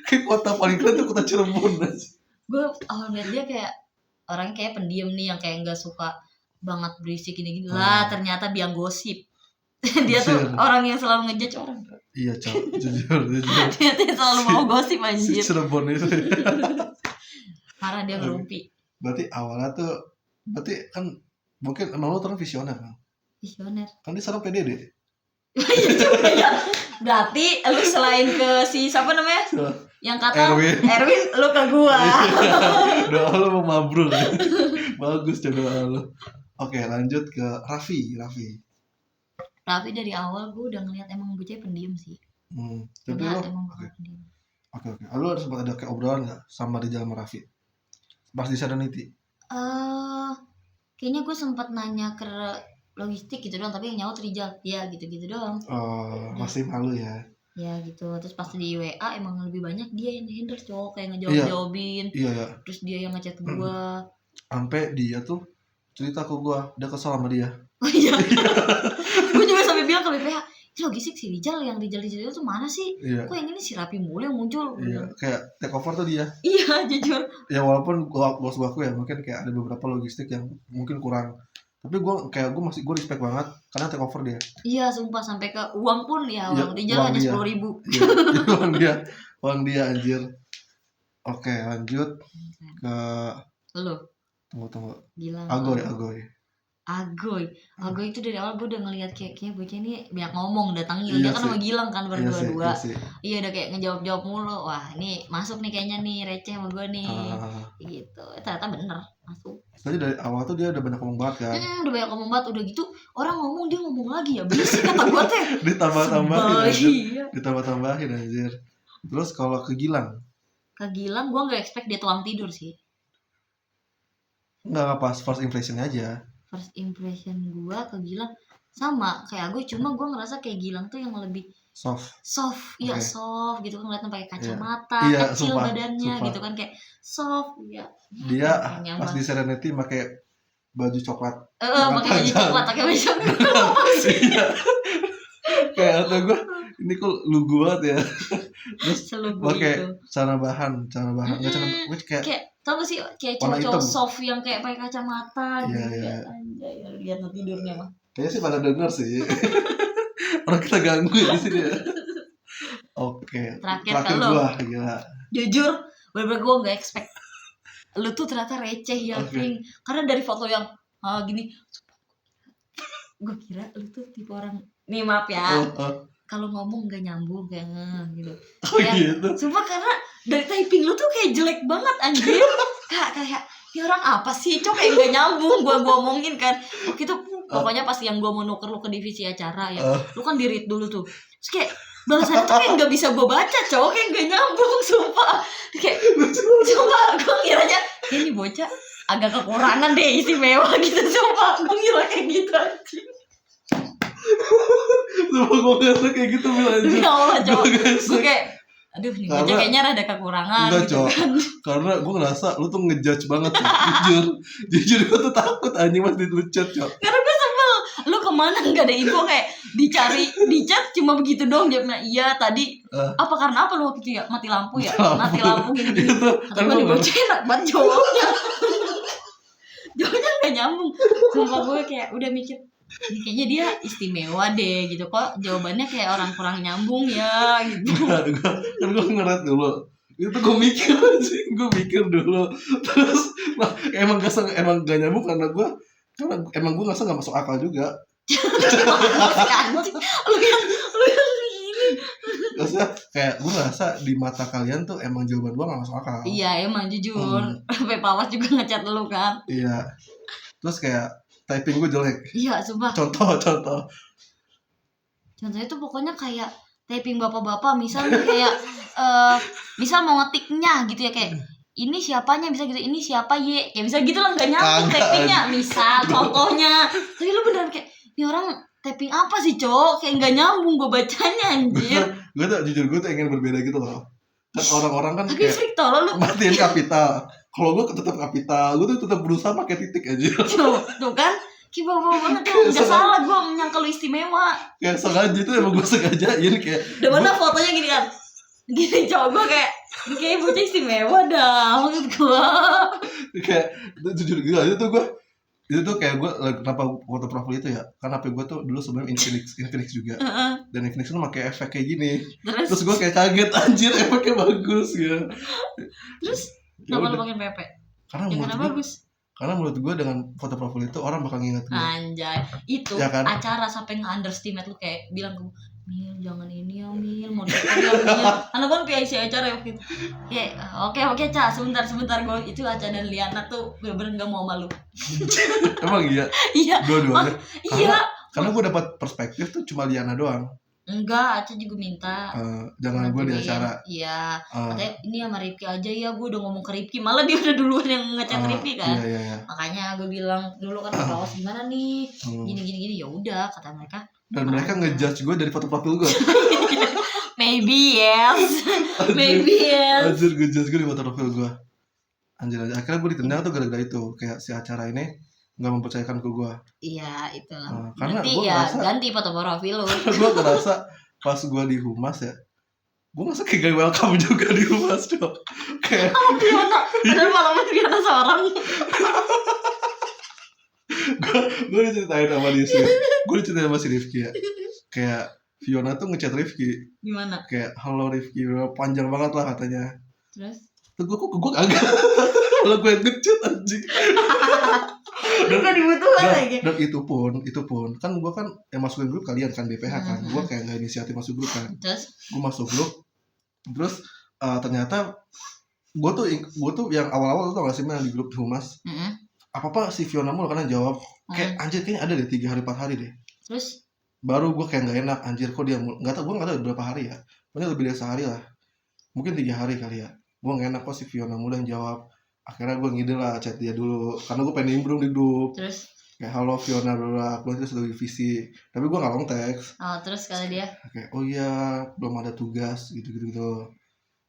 Speaker 1: Kayak kota paling keren tuh kota Cirebon anjing.
Speaker 2: gue awal ngeliat dia kayak orangnya kayak pendiam nih, yang kayak nggak suka banget berisik gini-gini lah, ternyata biang gosip. Dia tuh
Speaker 1: Anjir.
Speaker 2: orang yang selalu ngejudge orang.
Speaker 1: Iya cok, jujur.
Speaker 2: Dia tuh selalu mau gosip
Speaker 1: Si
Speaker 2: anjir.
Speaker 1: Cirebon itu.
Speaker 2: Parah dia ngerumpi.
Speaker 1: Berarti awalnya tuh, berarti kan mungkin emang lu terus visioner kan?
Speaker 2: Visioner.
Speaker 1: Kan dia sekarang PDD.
Speaker 2: Iya juga ya. Berarti lu selain ke si siapa namanya? Yang kata Erwin lu ke gua.
Speaker 1: Doa lu mau mabrur. Bagus doa lu. Oke, lanjut ke Raffi.
Speaker 2: Tapi dari awal gue udah ngeliat emang bocah pendiam sih.
Speaker 1: Tapi
Speaker 2: Ngeliat
Speaker 1: lo
Speaker 2: emang pendiam.
Speaker 1: Oke. Lu ada sempat ada kayak obrolan nggak sama Rizal sama Raffi pas di Serenity?
Speaker 2: Kayaknya gue sempat nanya ke logistik gitu doang, tapi yang nyaut Rizal ya gitu doang.
Speaker 1: Masih malu ya.
Speaker 2: Ya gitu. Terus pas di WA emang lebih banyak dia yang handle, cowok kayak ngejawabin.
Speaker 1: Iya.
Speaker 2: Terus dia yang ngechat gua.
Speaker 1: Sampai dia tuh cerita ke gua, dia kesel sama dia.
Speaker 2: Oh iya. Gue juga sampai bilang ke BPH, logistik si Rizal itu tuh mana sih?
Speaker 1: Iya.
Speaker 2: Kok yang ini si Rapi mulu yang muncul?
Speaker 1: Iya, kayak take over tuh dia.
Speaker 2: Iya, jujur.
Speaker 1: Ya walaupun bos aku ya mungkin kayak ada beberapa logistik yang mungkin kurang, tapi gue respect banget karena take over dia.
Speaker 2: Iya, sumpah sampai ke uang pun ya, uang Rizal hanya 10.000.
Speaker 1: Iya, uang dia anjir. Oke, lanjut ke
Speaker 2: lu.
Speaker 1: Tunggu.
Speaker 2: Gilang. Agoy itu dari awal gue udah ngelihat kayaknya bocah ini banyak ngomong, datangin dia kan sama Gilang kan berdua-dua. Iya udah kayak ngejawab mulu. Wah, ini masuk nih kayaknya nih, receh sama gue nih. Gitu. Ternyata bener masuk.
Speaker 1: Tadi dari awal tuh dia udah banyak ngomong banget kan.
Speaker 2: Udah banyak ngomong banget, udah gitu orang ngomong dia ngomong lagi ya. Berisik kata gue teh.
Speaker 1: Ditambah-tambahin anjir. Terus kalau ke Gilang
Speaker 2: gue enggak expect dia tuang tidur sih.
Speaker 1: Enggak pas first impression aja.
Speaker 2: First impression gue ke Gilang sama kayak gue, cuma gue ngerasa kayak Gilang tuh yang lebih soft, iya soft gitu kan, ngeliatnya pakai kacamata, kecil badannya gitu kan, kayak soft ya.
Speaker 1: Dia pas di Serenity pakai baju coklat.
Speaker 2: Pakai baju coklat.
Speaker 1: Iya. Kayak kata gue, ini kok lugu banget ya. Terus pakai celana bahan nggak
Speaker 2: kayak tau gak sih kayak cowok soft yang kayak pakai kacamata gitu. Anjay, lihat tidurnya mah.
Speaker 1: Kayaknya sih pada denger sih. Orang kita ganggu ya di sini ya. Oke. Terakhir gua gila.
Speaker 2: Jujur, bener-bener gua nggak expect. Lu tuh ternyata receh ya, Pring. Karena dari foto yang gini, gue kira lu tuh tipe orang. Nih maaf ya. Kalau ngomong gak nyambung kayak gitu.
Speaker 1: Gitu.
Speaker 2: Sumpah karena dari typing lu tuh kayak jelek banget anjir. Kayak ini orang apa sih, cok, kayak gak nyambung gua omongin kan. Waktu itu pokoknya pas yang gua mau nuker lu ke divisi acara ya, lu kan di-read dulu tuh. Terus kayak balasannya tuh kayak gak bisa gua baca, cowok, kayak gak nyambung sumpah. Kayak sumpah gua kiranya ini bocah agak kekurangan deh istimewa gitu, sumpah gua kira kayak gitu anjing.
Speaker 1: Sumpah gue ngerasa kayak gitu anjir.
Speaker 2: Ya Allah cowok, gue kayak aduh nih bocah kayaknya rada kekurangan.
Speaker 1: Enggak
Speaker 2: gitu kan.
Speaker 1: Karena gue ngerasa lu tuh ngejudge banget tuh. Jujur gue tuh takut anjing pas lu chat cok.
Speaker 2: Karena gue sebel, lu kemana nggak ada info, kayak dicari di chat cuma begitu doang, jawabnya iya tadi. Apa karena apa lu waktu itu ya mati lampu ya, mati lampu gini. Kan gue bocah enak banget jawabnya. Jawabnya nggak nyambung. Sumpah gue kayak udah mikir, kayaknya dia istimewa deh gitu, kok jawabannya kayak orang kurang nyambung ya gitu.
Speaker 1: Kan gue ngeret dulu itu, gue mikir dulu terus emang gak nyambung karena emang gue nggak masuk akal juga. lu yang ini maksudnya kayak gue ngerasa di mata kalian tuh emang jawaban gue gak masuk akal. Iya
Speaker 2: emang jujur. Sampai Pawas juga ngechat lu kan.
Speaker 1: Iya, terus kayak typing gue jelek. Iya,
Speaker 2: sumpah. Contohnya tuh pokoknya kayak typing bapak-bapak, misalnya kayak misal mau ngetiknya gitu ya, kayak ini siapanya, bisa gitu, ini siapa ye, kayak bisa gitu lah, nggak nyambung typingnya. Misal contohnya, tapi lu beneran kayak ini orang typing apa sih cowok, kayak nggak nyambung gue bacanya anjir.
Speaker 1: Gue tuh jujur gue tuh ingin berbeda gitu loh. Kan orang-orang kan
Speaker 2: Tapi
Speaker 1: kayak
Speaker 2: freak tau lu.
Speaker 1: matiin kapital. Kalau gue tetap kapital, gue tuh tetap berusaha pakai titik aja.
Speaker 2: Tuh kan, kayak bawa banget tuh. Gak salah gue menyangka lu istimewa.
Speaker 1: Kayak sengaja itu emang gue sengajain kayak.
Speaker 2: Udah mana fotonya gini kan? Gini cowok gue kayak bocah istimewa dah maksud gue.
Speaker 1: Kayak jujur gue itu tuh kayak gue kenapa foto profil itu ya, karena HP gue tuh dulu sebelum Infinix juga. Dan Infinix tuh pakai efek kayak gini. Terus gue kayak kaget, anjir efeknya bagus ya.
Speaker 2: Terus
Speaker 1: Ya
Speaker 2: kenapa lu
Speaker 1: udah.
Speaker 2: pakai PP?
Speaker 1: Karena
Speaker 2: Yang
Speaker 1: menurut
Speaker 2: mana
Speaker 1: gue,
Speaker 2: bagus?
Speaker 1: karena menurut gue dengan foto profil itu orang bakal nginget gue.
Speaker 2: Anjay, itu
Speaker 1: Ya kan?
Speaker 2: acara sampai nge-underestimate lu kayak bilang ke gue, Mil jangan ini ya Mil, mau deket ya Mil. Anak kan PIC acara ya waktu itu. Ya oke Ca, sebentar gue itu Aca dan Liana tuh bener-bener gak mau malu.
Speaker 1: Emang iya?
Speaker 2: Iya.
Speaker 1: Dua-duanya?
Speaker 2: Iya.
Speaker 1: Karena gue dapat perspektif tuh cuma Liana doang.
Speaker 2: Enggak, Aca juga minta.
Speaker 1: Jangan gue di
Speaker 2: Bantuin.
Speaker 1: acara.
Speaker 2: Iya. Katanya ini sama Rifki aja ya, gue udah ngomong ke Rifki. Malah dia udah duluan yang ngechat Rifki kan.
Speaker 1: Iya.
Speaker 2: Makanya gue bilang dulu kan kaos gimana nih, gini ya udah kata mereka.
Speaker 1: Dan mereka ngejudge gue dari foto profil gue.
Speaker 2: Maybe yes.
Speaker 1: Anjir gue judge gue di foto profil gue. Anjir akhirnya gue ditendang tuh gara-gara itu. Kayak si acara ini nggak mempercayakan ke gue.
Speaker 2: Iya itulah.
Speaker 1: Karena
Speaker 2: Berarti
Speaker 1: gue
Speaker 2: ya
Speaker 1: ngerasa,
Speaker 2: ganti foto profil lu.
Speaker 1: gue ngerasa pas gue di humas ya, gue ngerasa kayak gak welcome juga di humas dong. Kayak
Speaker 2: Fiona, padahal malamnya Fiona seorang.
Speaker 1: gue diceritain sama dia sih. Gue diceritain sama si Rifki ya. Kayak Fiona tuh ngechat Rifki.
Speaker 2: Gimana?
Speaker 1: Kayak halo Rifki, panjang banget lah katanya.
Speaker 2: Terus?
Speaker 1: Tuh gue kagak. Kalau gue ngechat anjing.
Speaker 2: Gak dibutuhkan lagi.
Speaker 1: Dan itu pun kan gue kan yang masukin grup kalian kan BPH kan. Gue kayak nggak inisiatif masuk grup kan.
Speaker 2: Terus?
Speaker 1: Gue masuk grup. Terus ternyata gue tuh yang awal-awal tuh gak sih main di grup humas. Apa si Fiona mulu karena jawab kayak anjir kayaknya ada deh 3 hari 4 hari deh.
Speaker 2: Terus
Speaker 1: baru gue kayak nggak enak, anjir kok dia nggak tahu berapa hari ya, pokoknya lebih dari sehari lah, mungkin 3 hari kali ya. Gue nggak enak kok si Fiona mulu yang jawab. Akhirnya gue ngide lah chat dia dulu karena gue pengen nimbrung di grup.
Speaker 2: Terus
Speaker 1: kayak halo Fiona bla gue terus udah visi tapi gue nggak long text.
Speaker 2: Terus kata dia
Speaker 1: kayak oh iya belum ada tugas gitu.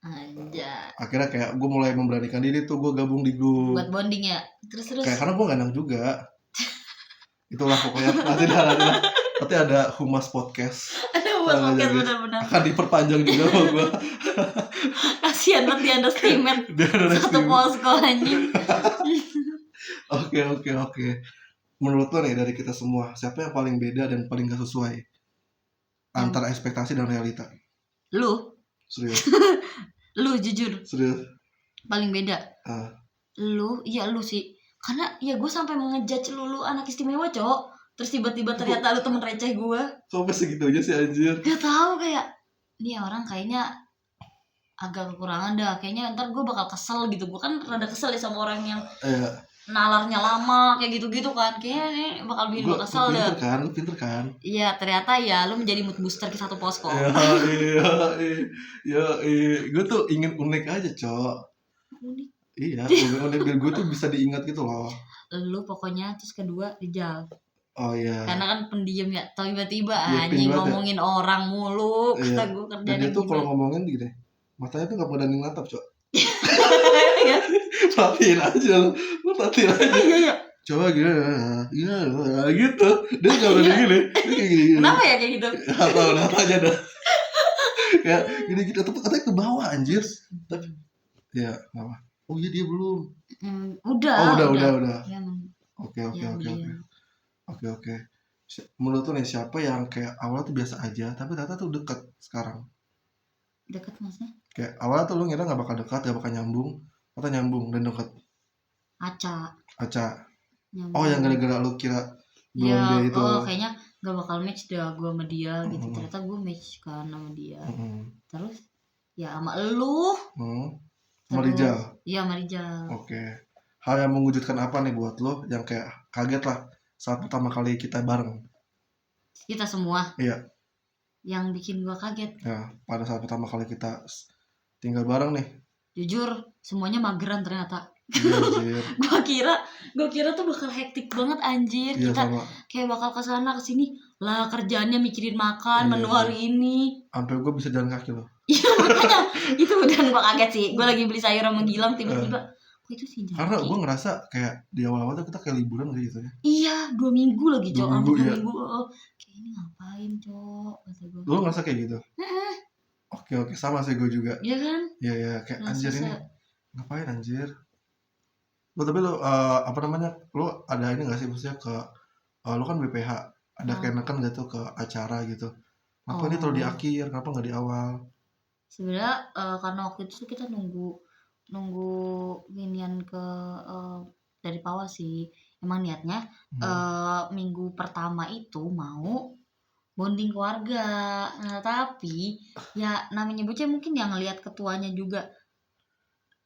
Speaker 2: Aja.
Speaker 1: Akhirnya kayak gue mulai memberanikan diri tuh gue gabung di grup
Speaker 2: buat bonding ya. Terus
Speaker 1: kayak karena gue gak enak juga. Itulah pokoknya nanti ada humas podcast.
Speaker 2: Ada humas podcast benar-benar
Speaker 1: akan diperpanjang juga sama gue.
Speaker 2: Kasian nanti ada statement satu posko anjing.
Speaker 1: Oke. Menurut lo nih dari kita semua siapa yang paling beda dan paling gak sesuai antara ekspektasi dan realita?
Speaker 2: Lu.
Speaker 1: Serius?
Speaker 2: Lu jujur
Speaker 1: serius
Speaker 2: paling beda. Lu sih karena ya gue sampai mengejudge lu anak istimewa cowok, terus tiba-tiba ternyata lu temen receh gue.
Speaker 1: Sampai segitunya sih anjir.
Speaker 2: Gak tahu kayak ini orang kayaknya agak kekurangan dah, kayaknya ntar gue bakal kesel gitu. Gue kan rada kesel ya sama orang yang nalarnya lama kayak gitu-gitu kan, kayaknya bakal bikin gue kesel dah.
Speaker 1: Lu pinter kan?
Speaker 2: Iya ternyata ya lu menjadi mood booster ke satu posko.
Speaker 1: Iya, gue tuh ingin unik aja cok.
Speaker 2: Unik.
Speaker 1: Iya, unik biar gue tuh bisa diingat gitu loh.
Speaker 2: Lu pokoknya terus kedua Rijal.
Speaker 1: Oh iya.
Speaker 2: Karena kan pendiam ya, tiba-tiba anjing ngomongin orang mulu. Kata gue kerjaan.
Speaker 1: Dan dia tuh kalau ngomongin gini, matanya tuh gak berani natap cok.
Speaker 2: Iya.
Speaker 1: Perhatiin aja lu perhatiin aja.
Speaker 2: Iya.
Speaker 1: Coba gini, iya gitu. Dia gak berani gini. Dia kayak gini.
Speaker 2: Kenapa ya kayak gitu?
Speaker 1: Atau natanya dah. Kayak gini-gini, tapi katanya ke bawah anjir. Tapi ya apa? Oh iya dia belum.
Speaker 2: Udah.
Speaker 1: Ya, Oke. Menurut tuh nih siapa yang kayak awalnya tuh biasa aja, tapi ternyata tuh dekat sekarang?
Speaker 2: Dekat maksudnya?
Speaker 1: Kayak awalnya tuh lu ngira nggak bakal dekat, gak bakal nyambung, atau nyambung dan dekat? Aca. Nyambung. Oh yang gara-gara lu kira belum ya, dia itu.
Speaker 2: Oh kayaknya gak bakal match dah gue sama dia gitu. Ternyata gue match kan sama dia. Terus ya sama lu.
Speaker 1: Sama Rijal?
Speaker 2: Iya sama Rijal.
Speaker 1: Oke. Hal yang mengejutkan apa nih buat lo yang kayak kaget lah saat pertama kali kita bareng?
Speaker 2: Kita semua?
Speaker 1: Iya.
Speaker 2: Yang bikin gua kaget?
Speaker 1: Ya pada saat pertama kali kita tinggal bareng nih.
Speaker 2: Jujur semuanya mageran ternyata.
Speaker 1: Iya anjir.
Speaker 2: Gua kira tuh bakal hektik banget anjir.
Speaker 1: Iya
Speaker 2: Kita
Speaker 1: sama.
Speaker 2: kayak bakal ke sana ke sini lah, kerjaannya mikirin makan
Speaker 1: Iya
Speaker 2: menu
Speaker 1: sih.
Speaker 2: hari ini.
Speaker 1: Sampai gue bisa jalan kaki loh.
Speaker 2: Iya makanya itu udah gua kaget sih. Gua lagi beli sayur sama Gilang tiba-tiba kok itu sih jalan
Speaker 1: Karena
Speaker 2: kaki.
Speaker 1: gue ngerasa kayak di awal-awal tuh kita kayak liburan kayak gitu ya.
Speaker 2: Iya 2 minggu lagi
Speaker 1: 2
Speaker 2: Cok,
Speaker 1: minggu,
Speaker 2: hampir 2
Speaker 1: iya.
Speaker 2: minggu. Kayak ini ngapain Cok kata gue.
Speaker 1: Lu ngerasa kayak gitu? Oke sama sih gue juga.
Speaker 2: Iya kan?
Speaker 1: Iya kayak
Speaker 2: Ngerasa
Speaker 1: anjir ini ngapain anjir. Lu tapi lu apa namanya? Lu ada ini gak sih maksudnya ke lu kan BPH ada keenakan gak tuh ke acara gitu? Kenapa ini terlalu di akhir? Kenapa nggak di awal?
Speaker 2: Sebenarnya karena waktu itu tuh kita nunggu minian ke dari Pawa sih. Emang niatnya minggu pertama itu mau bonding keluarga. Nah, tapi ya namanya bocah mungkin yang ngelihat ketuanya juga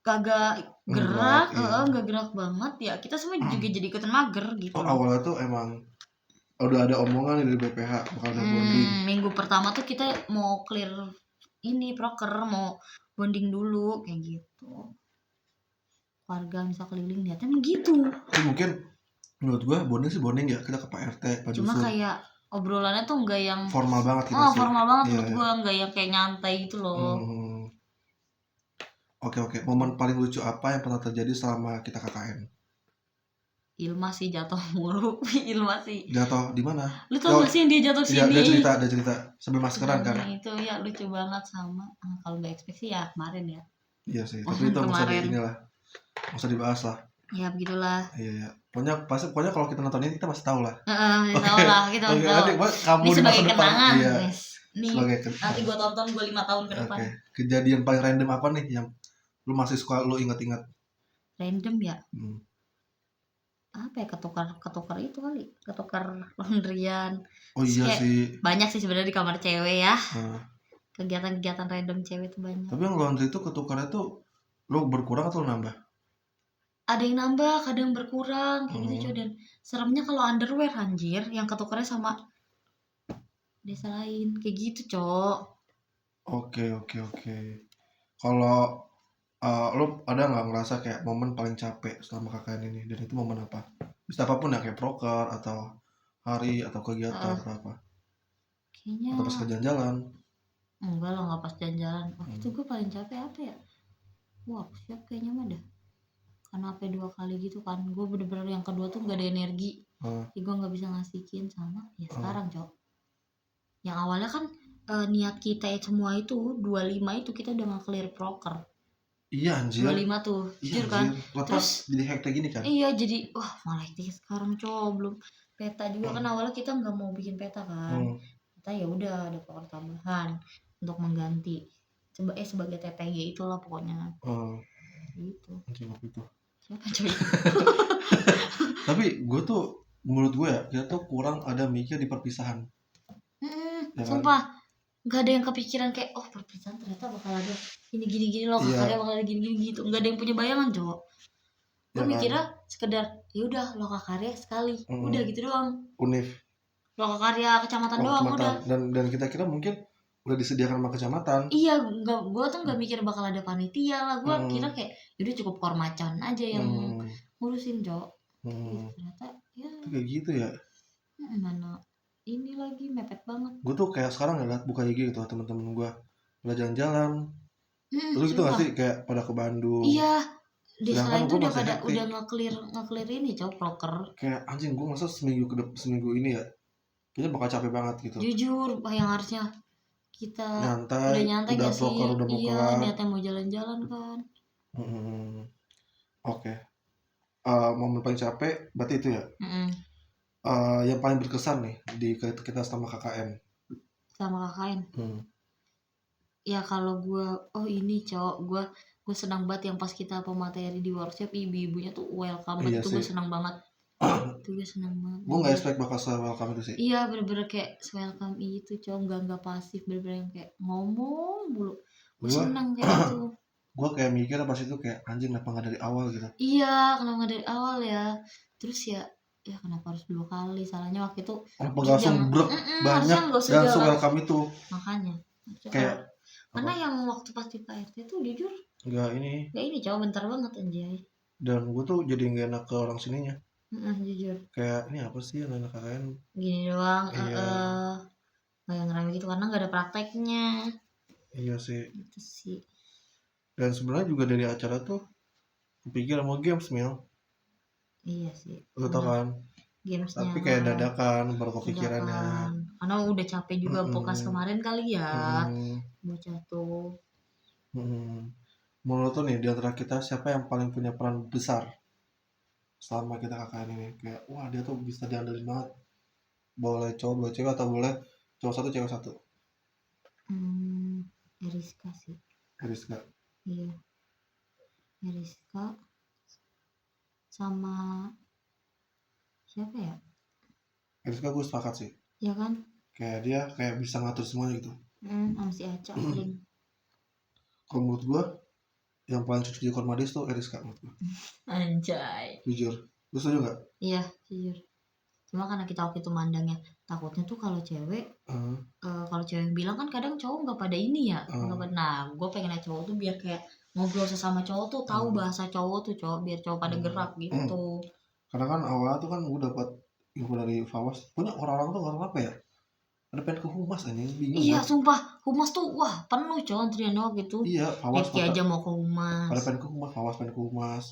Speaker 2: kagak gerak, nggak gerak banget ya. Kita semua juga jadi ikutan mager gitu.
Speaker 1: Oh, awalnya tuh emang udah ada omongan dari BPH bakal ada bonding.
Speaker 2: Minggu pertama tuh kita mau clear ini proker, mau bonding dulu kayak gitu. Warga misal keliling niatnya begitu.
Speaker 1: Tapi mungkin menurut gua bonding sih bonding ya, kita ke Pak RT, Pak Dusun.
Speaker 2: Cuma kayak obrolannya tuh enggak yang
Speaker 1: formal banget gitu sih.
Speaker 2: Formal banget menurut gua, enggak yang kayak nyantai gitu loh.
Speaker 1: Oke. Momen paling lucu apa yang pernah terjadi selama kita KKN?
Speaker 2: Ilma sih jatuh mulu. Ilma sih.
Speaker 1: Jatuh di mana?
Speaker 2: Lu tau gak sih yang dia jatuh sini?
Speaker 1: Iya, ada cerita sambil maskeran kan.
Speaker 2: Itu ya lucu banget sama. Kalau gak expect sih ya kemarin ya.
Speaker 1: Iya sih, tapi itu nggak usah inilah. Nggak usah dibahas lah.
Speaker 2: Ya begitulah.
Speaker 1: Iya. Pokoknya kalau kita nonton ini kita pasti tahu lah.
Speaker 2: Tahu lah, kita pasti tahu. Ini sebagai kenangan, guys. Nih, nanti gue tonton 5 tahun ke depan.
Speaker 1: Kejadian paling random apa nih yang lu masih suka lu ingat-ingat?
Speaker 2: Random ya? Apa ya, ketukar itu kali, ketukar laundryan.
Speaker 1: Oh iya sih.
Speaker 2: Banyak sih sebenarnya di kamar cewek ya. Kegiatan-kegiatan random cewek itu banyak.
Speaker 1: Tapi yang laundry itu ketukarnya tuh lu berkurang atau lu nambah?
Speaker 2: Ada yang nambah, kadang berkurang kayak gitu coy. Dan seremnya kalau underwear anjir yang ketukarnya sama desa lain kayak gitu cok.
Speaker 1: Oke. Kalau lo ada nggak ngerasa kayak momen paling capek selama KKN ini, dan itu momen apa? Bisa apapun ya, kayak proker atau hari atau kegiatan atau apa?
Speaker 2: Kayaknya
Speaker 1: atau pas jalan-jalan?
Speaker 2: Enggak lah, nggak pas jalan-jalan. Waktu itu gue paling capek apa ya? Wah siap kayaknya mah dah. Karena apa 2 kali gitu kan, gue bener-bener yang kedua tuh nggak ada energi. Jadi gue nggak bisa ngasihin sama ya sekarang cok. Yang awalnya kan niat kita semua itu 25 itu kita udah nge-clear proker.
Speaker 1: Iya anjir.
Speaker 2: 25 tuh, jujur kan.
Speaker 1: Terus jadi hektik gini kan.
Speaker 2: Iya jadi malah hektik sekarang cok. Belum peta juga kan, awalnya kita nggak mau bikin peta kan. Kita ya udah ada proker tambahan untuk mengganti sebagai TTG itulah pokoknya. Gitu.
Speaker 1: Anjir itu.
Speaker 2: Siapa coy?
Speaker 1: Tapi gue tuh, menurut gue ya, kita tuh kurang ada mikir di perpisahan.
Speaker 2: Sumpah nggak ada yang kepikiran kayak perpisahan ternyata bakal ada gini loh, kakaknya bakal ada gini gitu. Nggak ada yang punya bayangan cowok. Gue mikirnya sekedar ya udah lokakarya sekali, udah gitu doang.
Speaker 1: Univ
Speaker 2: lokakarya kecamatan doang udah.
Speaker 1: Dan kita kira mungkin udah disediakan sama kecamatan.
Speaker 2: Iya, gue tuh nggak mikir bakal ada panitia lah. Gue kira kayak udah cukup kormacan aja yang ngurusin cowok. Ternyata ya
Speaker 1: kayak gitu ya.
Speaker 2: Mana ini lagi mepet banget.
Speaker 1: Gue tuh kayak sekarang ngeliat buka IG gitu teman-teman gue udah jalan-jalan. Lu gitu gak sih kayak pada ke Bandung?
Speaker 2: Iya. Di selain itu udah nge-clear ini cowok proker.
Speaker 1: Kayak anjing, gue masa seminggu ini ya kayaknya bakal capek banget gitu.
Speaker 2: Jujur yang harusnya kita udah nyantai
Speaker 1: udah
Speaker 2: gak sih?
Speaker 1: Proker, udah mau kelar.
Speaker 2: Niatnya mau jalan-jalan kan.
Speaker 1: Oke. Momen paling capek berarti itu ya. Yang paling berkesan nih di kita sama KKN. Ya kalau gue ini cowok, gue senang banget yang pas kita pemateri di workshop, ibu-ibunya tuh welcome banget. Itu gue senang banget. Gue nggak expect bakal se-welcome itu sih.
Speaker 2: Iya bener-bener kayak se-welcome itu cowok, nggak pasif, bener-bener yang kayak ngomong mulu. Gue senang kayak gitu.
Speaker 1: Gue kayak mikir pas itu kayak anjing kenapa nggak dari awal gitu.
Speaker 2: Iya kenapa nggak dari awal ya. Terus ya kenapa harus 2 kali, salahnya waktu itu
Speaker 1: kenapa gak langsung banyak dan se-welcome itu.
Speaker 2: Makanya
Speaker 1: kayak
Speaker 2: karena yang waktu pas di PRT tuh jujur
Speaker 1: Enggak ini
Speaker 2: cowok bentar banget anjay.
Speaker 1: Dan gue tuh jadi nggak enak ke orang sininya.
Speaker 2: Jujur.
Speaker 1: Kayak ini apa sih anak KKN?
Speaker 2: Gini doang.
Speaker 1: Iya.
Speaker 2: Nggak yang rame gitu karena nggak ada prakteknya.
Speaker 1: Iya sih.
Speaker 2: Itu sih.
Speaker 1: Dan sebenarnya juga dari acara tuh kepikir mau games Mil.
Speaker 2: Iya sih.
Speaker 1: Lu tau kan?
Speaker 2: Gamesnya.
Speaker 1: Tapi kayak dadakan baru kepikirannya.
Speaker 2: Karena udah capek juga podcast kemarin kali ya. Bocah tuh.
Speaker 1: Menurut tuh nih di antara kita siapa yang paling punya peran besar selama kita KKN ini? Kayak wah dia tuh bisa diandelin banget. Boleh cowok boleh cewek atau boleh cowok satu cewek satu?
Speaker 2: Eriska sih.
Speaker 1: Eriska.
Speaker 2: Iya. Eriska sama siapa ya?
Speaker 1: Eriska gue sepakat sih.
Speaker 2: Ya kan?
Speaker 1: Kayak dia kayak bisa ngatur semuanya gitu.
Speaker 2: Sama si Aca paling.
Speaker 1: Kalau menurut gue yang paling cocok jadi Kormadis tuh Eriska menurut gue.
Speaker 2: Anjay.
Speaker 1: Jujur. Lu setuju gak?
Speaker 2: Iya jujur. Cuma karena kita waktu itu mandangnya takutnya tuh kalau cewek kalau cewek bilang kan kadang cowok nggak pada ini ya nggak pada. Nah gue pengen cowok tuh biar kayak ngobrol sesama cowok tuh tahu bahasa cowok tuh biar cowok pada gerak gitu.
Speaker 1: Karena kan awalnya tuh kan gue dapat info dari Fawas punya orang-orang tuh orang apa ya ada pengen ke humas aja bingung.
Speaker 2: Iya sumpah humas tuh wah penuh cowok antriannya gitu.
Speaker 1: Iya Fawas
Speaker 2: aja mau ke humas.
Speaker 1: Pada pengen ke humas Fawas pengen ke humas.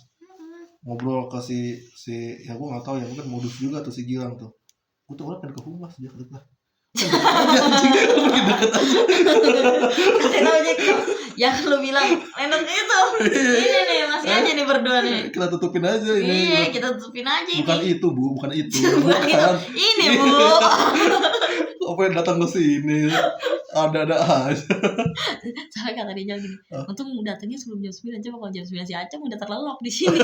Speaker 1: Ngobrol ke si ya gue nggak tahu ya mungkin modus juga tuh si Gilang tuh. Gue tuh orang pengen ke humas dia kata anjing makin deket aja.
Speaker 2: Kasih tau aja kok yang lu bilang enak itu. Ini nih masih aja nih berdua nih.
Speaker 1: Kita tutupin aja ini.
Speaker 2: Iya kita tutupin aja.
Speaker 1: Bukan ini. Itu bu bukan itu.
Speaker 2: Bukan itu. Ini bu.
Speaker 1: Apa yang datang ke sini? Ada aja.
Speaker 2: Soalnya kata dia gini. Untung datangnya sebelum jam 9 coba kalau jam 9 si Acem udah terlelap di sini.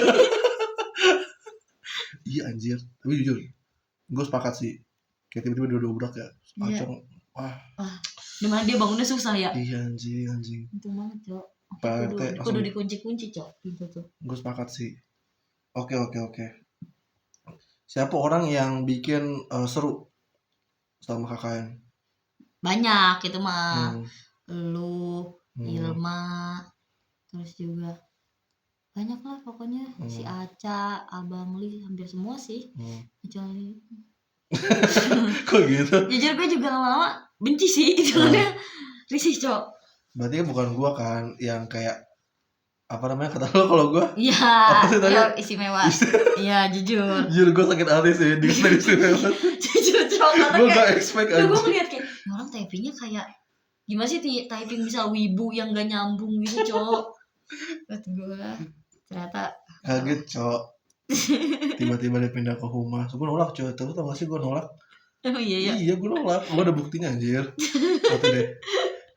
Speaker 1: Iya anjir. Tapi jujur, gue sepakat sih. Kayak tiba-tiba dia dobrak ya. Acem, wah.
Speaker 2: Dimana dia bangunnya susah ya.
Speaker 1: Iya anjing.
Speaker 2: Itu banget cok.
Speaker 1: Kudu
Speaker 2: dikunci-kunci cok. Gitu tuh.
Speaker 1: Gue sepakat sih. Oke. Siapa orang yang bikin seru selama KKN?
Speaker 2: Banyak itu mah. Lu, Ilma, terus juga banyak lah pokoknya. Si Aca, Abang Li, hampir semua sih. Kecuali
Speaker 1: kok gitu?
Speaker 2: Jujur gue juga lama-lama benci sih soalnya risih cok.
Speaker 1: Berarti bukan gue kan yang kayak apa namanya kata lo kalau gue?
Speaker 2: Iya, istimewa. Iya jujur.
Speaker 1: Jujur gue sakit hati sih di istimewa.
Speaker 2: Jujur cok.
Speaker 1: Gue gak expect aja.
Speaker 2: Gue ngeliat kayak orang typingnya kayak gimana sih typing bisa wibu yang gak nyambung gitu cok. Buat gue ternyata
Speaker 1: kaget cok. Tiba-tiba dia pindah ke humas. Gue nolak cok. Terus tau gak sih gue nolak?
Speaker 2: Oh iya.
Speaker 1: Iya gue nolak. Gue ada buktinya anjir.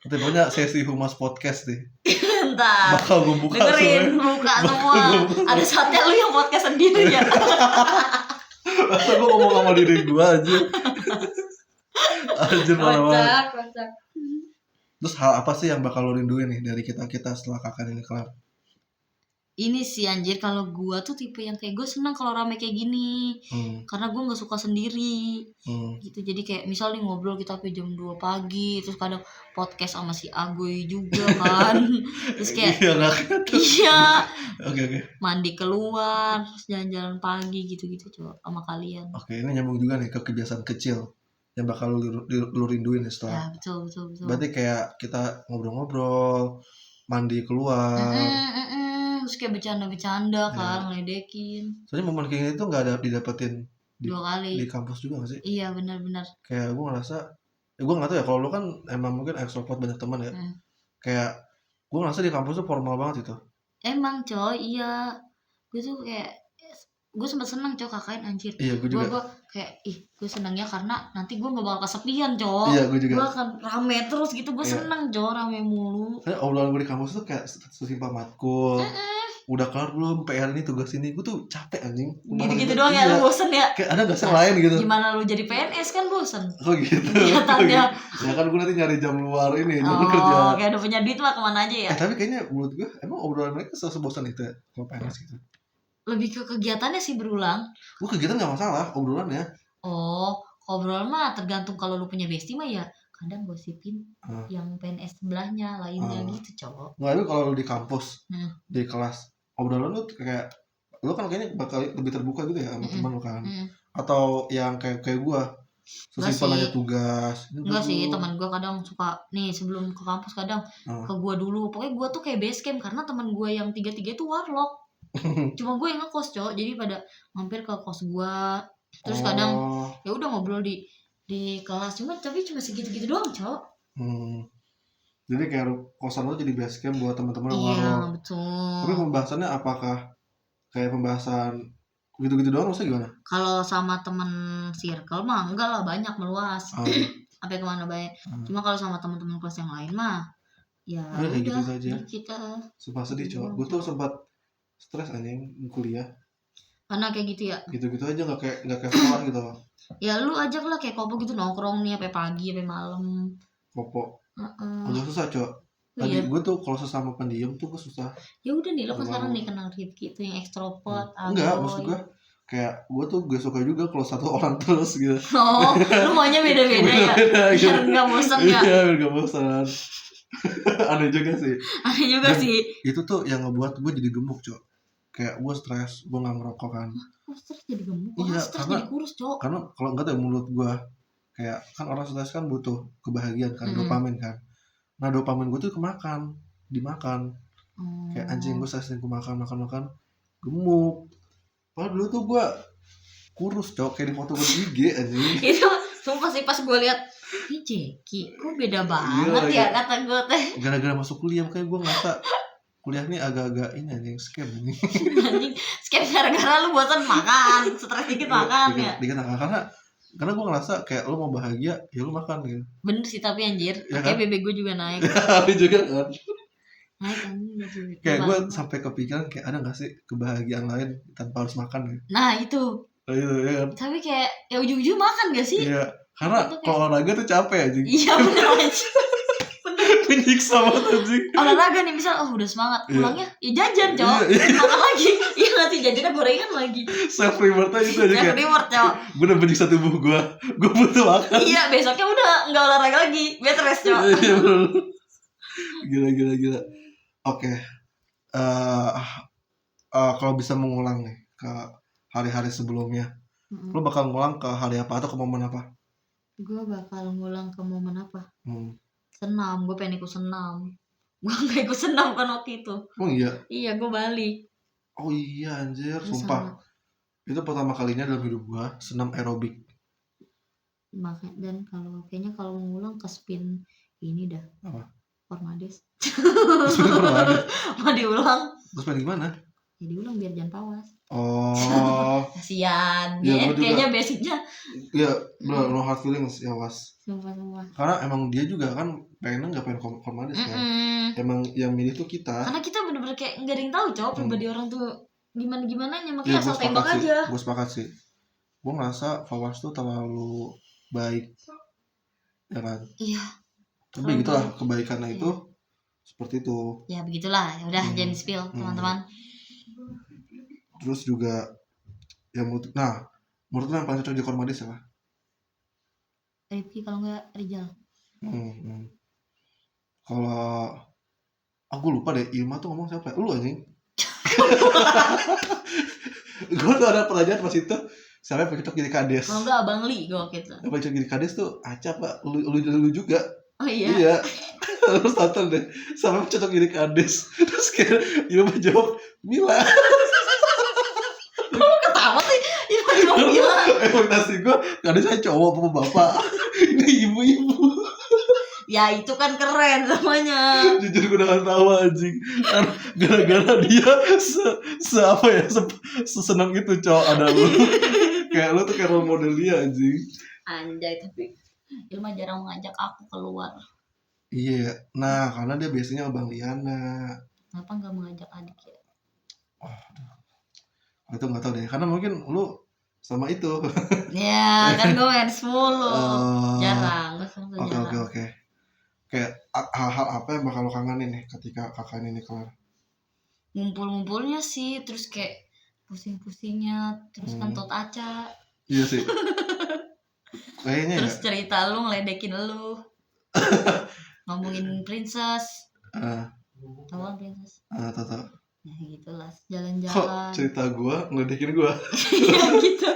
Speaker 1: Nanti banyak sesi humas podcast deh.
Speaker 2: Entar
Speaker 1: bakal gue buka
Speaker 2: dengerin buka semua. Ada saatnya lu yang podcast sendiri ya.
Speaker 1: Masa gue ngomong sama diri gue aja. Anjir
Speaker 2: kocak.
Speaker 1: Terus hal apa sih yang bakal lo rinduin nih dari kita setelah KKN ini kelar?
Speaker 2: Ini sih anjir kalau gue tuh tipe yang kayak gue senang kalau rame kayak gini. Karena gue nggak suka sendiri. Gitu jadi kayak misal nih ngobrol kita sampai jam 2 pagi terus kadang podcast sama si Agoy juga kan. Terus kayak iya.
Speaker 1: Oke.
Speaker 2: Mandi keluar terus jalan-jalan pagi gitu-gitu coba sama kalian.
Speaker 1: Oke, ini nyambung juga nih ke kebiasaan kecil yang bakal lu rinduin setelah.
Speaker 2: Ya, betul.
Speaker 1: Berarti kayak kita ngobrol-ngobrol, mandi keluar.
Speaker 2: Terus kayak bercanda-bercanda kan, ngeledekin.
Speaker 1: Soalnya momen kayak gini tuh gak ada didapetin
Speaker 2: 2 kali
Speaker 1: di kampus juga gak sih?
Speaker 2: Iya benar-benar. Kayak
Speaker 1: gue ngerasa gue gak tahu ya kalau lu kan emang mungkin extrovert banyak teman ya. Kayak gue ngerasa di kampus tuh formal banget itu.
Speaker 2: Emang coy, iya. Gue tuh kayak gue sempet seneng cok KKN anjir.
Speaker 1: Iya gue juga.
Speaker 2: Gue kayak gue senengnya karena nanti gue gak bakal kesepian cok.
Speaker 1: Iya gue juga.
Speaker 2: Gue akan rame terus gitu. Gue seneng cok rame mulu.
Speaker 1: Karena obrolan gue di kampus tuh kayak sesimpel matkul. Udah kelar belum PR ini tugas ini. Gue tuh capek anjing.
Speaker 2: Gitu-gitu doang ya lu bosen ya.
Speaker 1: Kayak ada gak sih yang lain gitu.
Speaker 2: Gimana lu jadi PNS kan bosen.
Speaker 1: Oh gitu.
Speaker 2: Kegiatannya.
Speaker 1: Ya kan gue nanti nyari jam luar ini. Jam kerja.
Speaker 2: Kayak udah punya duit mah kemana aja ya.
Speaker 1: Tapi kayaknya menurut gue emang obrolan mereka sebosan itu ya. Kalau PNS gitu.
Speaker 2: Lebih ke kegiatannya sih berulang.
Speaker 1: Gue kegiatan gak masalah, obrolannya.
Speaker 2: Oh, obrolan mah tergantung kalau lu punya bestie mah ya. Kadang gosipin yang PNS sebelahnya lainnya gitu cowok.
Speaker 1: Nggak, tapi kalau lu di kampus, di kelas, obrolan lu kayak lu kan kayaknya bakal lebih terbuka gitu ya sama teman lu kan,
Speaker 2: Mm-mm.
Speaker 1: atau yang kayak gua
Speaker 2: Enggak
Speaker 1: sesimpel
Speaker 2: sih.
Speaker 1: nanya tugas ini
Speaker 2: Enggak sih,
Speaker 1: dulu.
Speaker 2: teman gue kadang suka nih sebelum ke kampus kadang ke gue dulu. Pokoknya gue tuh kayak base camp karena teman gue yang 3-3 itu warlock. Cuma gue yang ngekos, Cok. Jadi pada mampir ke kos gue. Terus kadang ya udah ngobrol di kelas tapi cuma segitu-gitu doang, Cok.
Speaker 1: Jadi kayak kosan lo jadi base camp buat teman-teman yang
Speaker 2: Iya,
Speaker 1: warlock.
Speaker 2: betul.
Speaker 1: Tapi pembahasannya apakah kayak pembahasan gitu-gitu doang maksudnya gimana?
Speaker 2: Kalau sama temen circle mah enggak lah, banyak meluas. Sampai kemana banyak. Cuma kalau sama teman-teman kelas yang lain mah ya
Speaker 1: kayak gitu
Speaker 2: udah
Speaker 1: aja.
Speaker 2: kita
Speaker 1: Sumpah sedih, Cok. Gue tuh sempat stres anjing kuliah.
Speaker 2: Karena kayak gitu ya.
Speaker 1: Gitu-gitu aja nggak kayak sekolah gitu loh.
Speaker 2: Ya lu ajak lah kayak Kopo gitu nongkrong nih sampai pagi sampai malam.
Speaker 1: Kopo. Agak susah, Cok. Tadi gue tuh kalau sesama pendiam tuh gue susah.
Speaker 2: Ya udah nih lo kan sekarang nih kenal Rifki itu yang ekstrovert.
Speaker 1: Enggak, maksud gue kayak gue tuh gak suka juga kalau satu orang terus gitu.
Speaker 2: Oh, lu maunya beda-beda ya? Biar nggak bosan ya?
Speaker 1: Iya, biar nggak bosan. Aneh juga sih.
Speaker 2: Aneh juga sih.
Speaker 1: Itu tuh yang ngebuat gue jadi gemuk, Cok. Kayak gue stres, gue nggak ngerokok kan.
Speaker 2: Stres jadi gemuk?
Speaker 1: Iya,
Speaker 2: stres
Speaker 1: karena
Speaker 2: jadi kurus, Cok.
Speaker 1: Karena kalau enggak tuh menurut gue kayak kan orang stres kan butuh kebahagiaan kan, dopamin kan. Nah dopamin gue tuh dimakan. Kayak anjing gue stres nih, gue makan gemuk. Padahal dulu tuh gue kurus, Cok, kayak di foto gue IG anjing.
Speaker 2: Itu sumpah sih pas gue lihat ini Jeki kok beda banget ya kata gue teh.
Speaker 1: Gara-gara masuk kuliah makanya gue ngerasa kuliah nih agak-agak ini anjing scam nih.
Speaker 2: Anjing scam gara-gara lu bosan makan, stres dikit makan ya.
Speaker 1: Dikit makan karena gue ngerasa kayak lu mau bahagia ya lu makan gitu.
Speaker 2: Bener sih tapi anjir,
Speaker 1: ya
Speaker 2: kayak
Speaker 1: kan?
Speaker 2: bebek gue juga naik.
Speaker 1: Juga kan.
Speaker 2: Naik anjing.
Speaker 1: Kayak gue sampai kepikiran kayak ada nggak sih kebahagiaan lain tanpa harus makan gitu.
Speaker 2: Nah itu
Speaker 1: ya kan.
Speaker 2: Tapi kayak ya ujung-ujung makan gak sih?
Speaker 1: Iya, karena kalau olahraga tuh capek anjing.
Speaker 2: Iya bener aja.
Speaker 1: Menyiksa banget anjing.
Speaker 2: Olahraga nih misal udah semangat, pulangnya ya jajan, Cok. Makan lagi. Iya nanti jajannya gorengan lagi.
Speaker 1: Self rewardnya itu aja kayak.
Speaker 2: Self reward, Cok.
Speaker 1: Gue udah menyiksa tubuh gue butuh makan.
Speaker 2: Iya, besoknya udah nggak olahraga lagi, bed rest, Cok.
Speaker 1: Gila. Oke. Kalau bisa mengulang nih ke hari-hari sebelumnya, lo bakal ngulang ke hari apa atau ke momen apa?
Speaker 2: Gue bakal ngulang ke momen apa? Senam, gue pengen ikut senam. Gue gak ikut senam kan waktu itu.
Speaker 1: Oh iya?
Speaker 2: Iya, gue balik.
Speaker 1: Oh iya anjir, sumpah. Itu pertama kalinya dalam hidup gue senam aerobik.
Speaker 2: Dan kayaknya kalau ngulang ke spin ini dah.
Speaker 1: Apa?
Speaker 2: Formades.
Speaker 1: Spin Formades?
Speaker 2: Mau diulang.
Speaker 1: Terus spin gimana?
Speaker 2: Ya diulang biar jangan pawas.
Speaker 1: Oh.
Speaker 2: Kasian.
Speaker 1: Ya,
Speaker 2: kayaknya basicnya.
Speaker 1: Iya, no hard feelings ya was.
Speaker 2: Sumpah.
Speaker 1: Karena emang dia juga kan pengennya nggak pengen Formades kan. Emang yang milih tuh kita.
Speaker 2: Karena kita bener-bener kayak nggak ada yang tahu, Cok, pribadi orang tuh gimana-gimananya, makanya asal tembak aja.
Speaker 1: Gue sepakat sih. Gue ngerasa Fawas tuh terlalu baik, ya kan?
Speaker 2: Iya.
Speaker 1: Tapi gitulah kebaikannya itu seperti itu.
Speaker 2: Ya begitulah, ya udah jangan spill teman-teman.
Speaker 1: Terus juga ya menurut yang paling cocok di Formades apa?
Speaker 2: Rifki kalau nggak Rizal.
Speaker 1: Kalau aku lupa deh, Ilma tuh ngomong siapa? Lu anjing. Gue tuh ada pertanyaan pas itu, siapa yang cocok jadi kades?
Speaker 2: Kalau nggak Abang Li gue gitu.
Speaker 1: Yang cocok jadi kades tuh Aca Pak, lu juga.
Speaker 2: Oh iya.
Speaker 1: Iya. Terus tonton deh, siapa yang cocok jadi kades? Terus kayak Ilma jawab Mila.
Speaker 2: Lu ketawa sih? Ilma jawab Mila.
Speaker 1: Ekspektasi gue kadesnya cowok apa bapak? Ini ibu-ibu.
Speaker 2: Ya itu kan keren namanya.
Speaker 1: Jujur gue udah gak tahu anjing. Karena gara-gara dia sesenang itu cowok ada lu. Kayak lu tuh kayak role model dia anjing.
Speaker 2: Anjay, tapi Ilma jarang mengajak aku keluar.
Speaker 1: Iya, nah karena dia biasanya Bang Liana.
Speaker 2: Kenapa gak mengajak adik ya?
Speaker 1: Itu gak tahu deh, karena mungkin lu sama itu.
Speaker 2: Ya kan gue main mulu. Jarang.
Speaker 1: Oke. Kayak hal-hal apa yang bakal lo kangenin nih ketika kakak ini kelar?
Speaker 2: Ngumpul-ngumpulnya sih, terus kayak pusing-pusingnya, terus kan tot Aca.
Speaker 1: Iya sih. Kayaknya
Speaker 2: terus cerita lu ngeledekin lu. Ngomongin princess. Tahu kan princess?
Speaker 1: Tahu.
Speaker 2: Ya gitulah,
Speaker 1: Kok
Speaker 2: jalan-jalan.
Speaker 1: cerita gue ngeledekin gue?
Speaker 2: Ya gitu.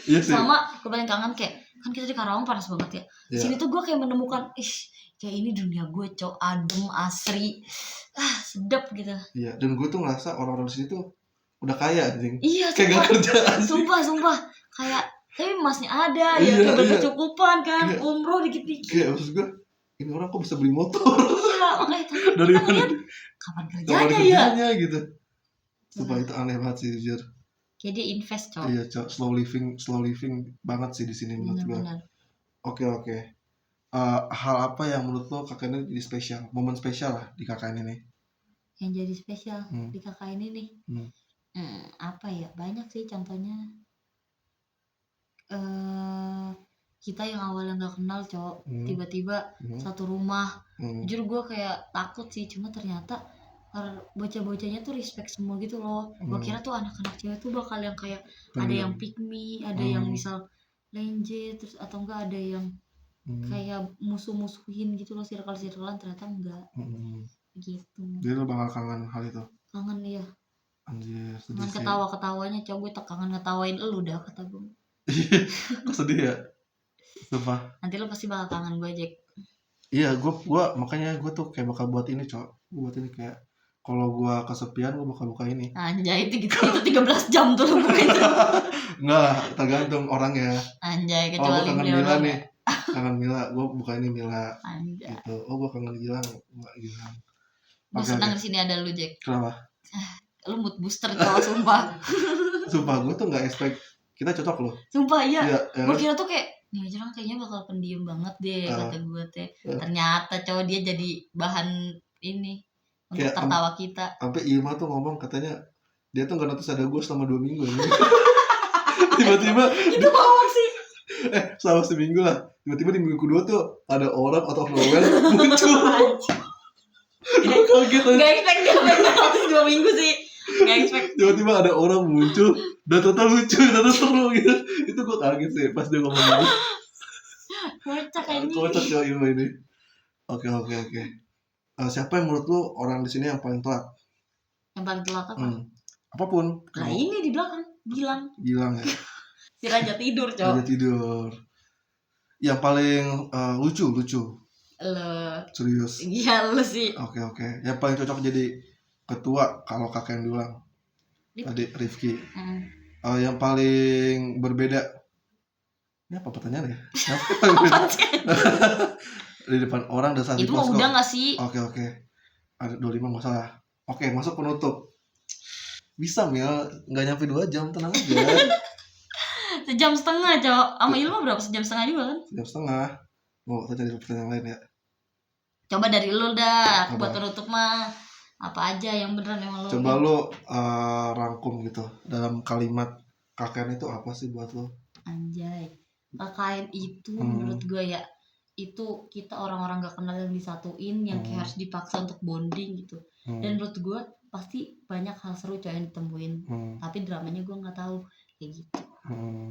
Speaker 1: Iya sih.
Speaker 2: Sama gue paling kangen kayak, kan kita di Karawang panas banget ya. Di
Speaker 1: Iya.
Speaker 2: sini tuh gue kayak menemukan, kayak ini dunia gue, cok, adem, asri, sedap gitu.
Speaker 1: Iya, dan gue tuh ngerasa orang-orang di sini tuh udah kaya anjing.
Speaker 2: Iya,
Speaker 1: Kayak gak kerjaan.
Speaker 2: sumpah. Kayak, tapi emasnya ada,
Speaker 1: Iya,
Speaker 2: ya kayak
Speaker 1: iya.
Speaker 2: berkecukupan kan,
Speaker 1: Iya.
Speaker 2: umroh dikit-dikit.
Speaker 1: Kayak maksud gue, ini orang kok bisa beli motor?
Speaker 2: Iya, makanya
Speaker 1: Dari
Speaker 2: kita
Speaker 1: mana?
Speaker 2: ngeliat, kapan
Speaker 1: Kapan
Speaker 2: kerjanya ya?
Speaker 1: kerjanya gitu. Sumpah itu aneh banget sih jujur.
Speaker 2: Kayak dia invest, cok.
Speaker 1: Iya, cok, slow living banget sih di sini menurut gue.
Speaker 2: Bener-bener.
Speaker 1: Oke. Hal apa yang menurut lo KKN ini jadi spesial? Momen spesial lah di KKN ini.
Speaker 2: Yang jadi spesial di KKN ini. Apa ya? Banyak sih contohnya. Kita yang awalnya nggak kenal, cok, tiba-tiba satu rumah. Jujur gue kayak takut sih, cuma ternyata bocah-bocahnya tuh respect semua gitu loh. Gue kira tuh anak-anak cewek tuh bakal yang kayak ada yang pick me, ada yang misal lenje, terus atau enggak ada yang kayak musuh-musuhin gitu loh, circle-circlean. Ternyata enggak gitu.
Speaker 1: Jadi lo bakal kangen hal itu?
Speaker 2: Kangen ya.
Speaker 1: Anjir, sedih
Speaker 2: kangen
Speaker 1: sih.
Speaker 2: Ketawa-ketawanya, coba gue kangen ngetawain elu dah, kata gue.
Speaker 1: Kok sedih ya? Sumpah.
Speaker 2: Nanti lo pasti bakal kangen gue, Jack.
Speaker 1: Iya, gue makanya gue tuh kayak bakal buat ini, cok. Gue buat ini kayak kalau gue kesepian gue bakal buka ini.
Speaker 2: Anjay, itu 13 jam tuh lo buka itu.
Speaker 1: Enggak, tergantung orangnya.
Speaker 2: Anjay,
Speaker 1: Oh, gue
Speaker 2: kecuali
Speaker 1: kangen
Speaker 2: beliau
Speaker 1: Mila
Speaker 2: doang
Speaker 1: nih.
Speaker 2: ya.
Speaker 1: Kangen Mila, gue buka ini Mila.
Speaker 2: Anjay.
Speaker 1: Gitu. Oh, gue kangen Gilang, gue Gilang.
Speaker 2: Gue senang di sini ada lu, Jack.
Speaker 1: Kenapa?
Speaker 2: Lu mood booster, cowok, sumpah.
Speaker 1: Sumpah gue tuh nggak expect kita cocok loh.
Speaker 2: Sumpah iya.
Speaker 1: Ya,
Speaker 2: Gue kira tuh kayak nih Jerang kayaknya bakal pendiam banget deh, kata gue teh. Ternyata cowok dia jadi bahan ini untuk
Speaker 1: kayak
Speaker 2: tertawa kita.
Speaker 1: Sampai Ilma tuh ngomong katanya dia tuh nggak notice ada gue selama 2 minggu ini. Tiba-tiba
Speaker 2: itu ngomong sih.
Speaker 1: Selama seminggu lah. Tiba-tiba di minggu kedua tuh ada orang out of nowhere muncul.
Speaker 2: Gak expect dia bakal notice 2 minggu sih. Gak expect.
Speaker 1: Tiba-tiba ada orang muncul dan total lucu, dan seru gitu. Itu gue kaget sih pas dia ngomong gitu.
Speaker 2: Kocak ini.
Speaker 1: Kocak ya Ilma ini. Oke. Siapa yang menurut lu orang di sini yang paling telat?
Speaker 2: Yang paling telat apa?
Speaker 1: Apapun.
Speaker 2: Nah ini di belakang Gilang
Speaker 1: ya.
Speaker 2: Si Raja tidur, cowok.
Speaker 1: Raja tidur. Yang paling lucu.
Speaker 2: Lo.
Speaker 1: Serius.
Speaker 2: Iya lu sih.
Speaker 1: Oke. Yang paling cocok jadi ketua kalau kakek yang diulang. Tadi Rifki. Yang paling berbeda. Ini apa pertanyaan ya? Yang paling berbeda? Di depan orang dan saat di
Speaker 2: posko. Itu mau udah gak sih?
Speaker 1: Oke. Ada 25 gak salah. Oke, masuk penutup. Bisa Mil, gak nyampe 2 jam, tenang aja.
Speaker 2: 1,5 jam, cok. Sama Ilma berapa? 1,5 jam juga kan?
Speaker 1: 1,5 jam. Mau kita cari pertanyaan lain ya?
Speaker 2: Coba dari lu dah. Buat penutup mah apa aja yang beneran emang lu.
Speaker 1: Coba lu rangkum gitu dalam kalimat KKN itu apa sih buat lu?
Speaker 2: Anjay. KKN itu menurut gue ya, itu kita orang-orang gak kenal yang disatuin, yang kayak harus dipaksa untuk bonding gitu. Dan menurut gue pasti banyak hal seru coy yang ditemuin. Tapi dramanya gue gak tahu kayak gitu.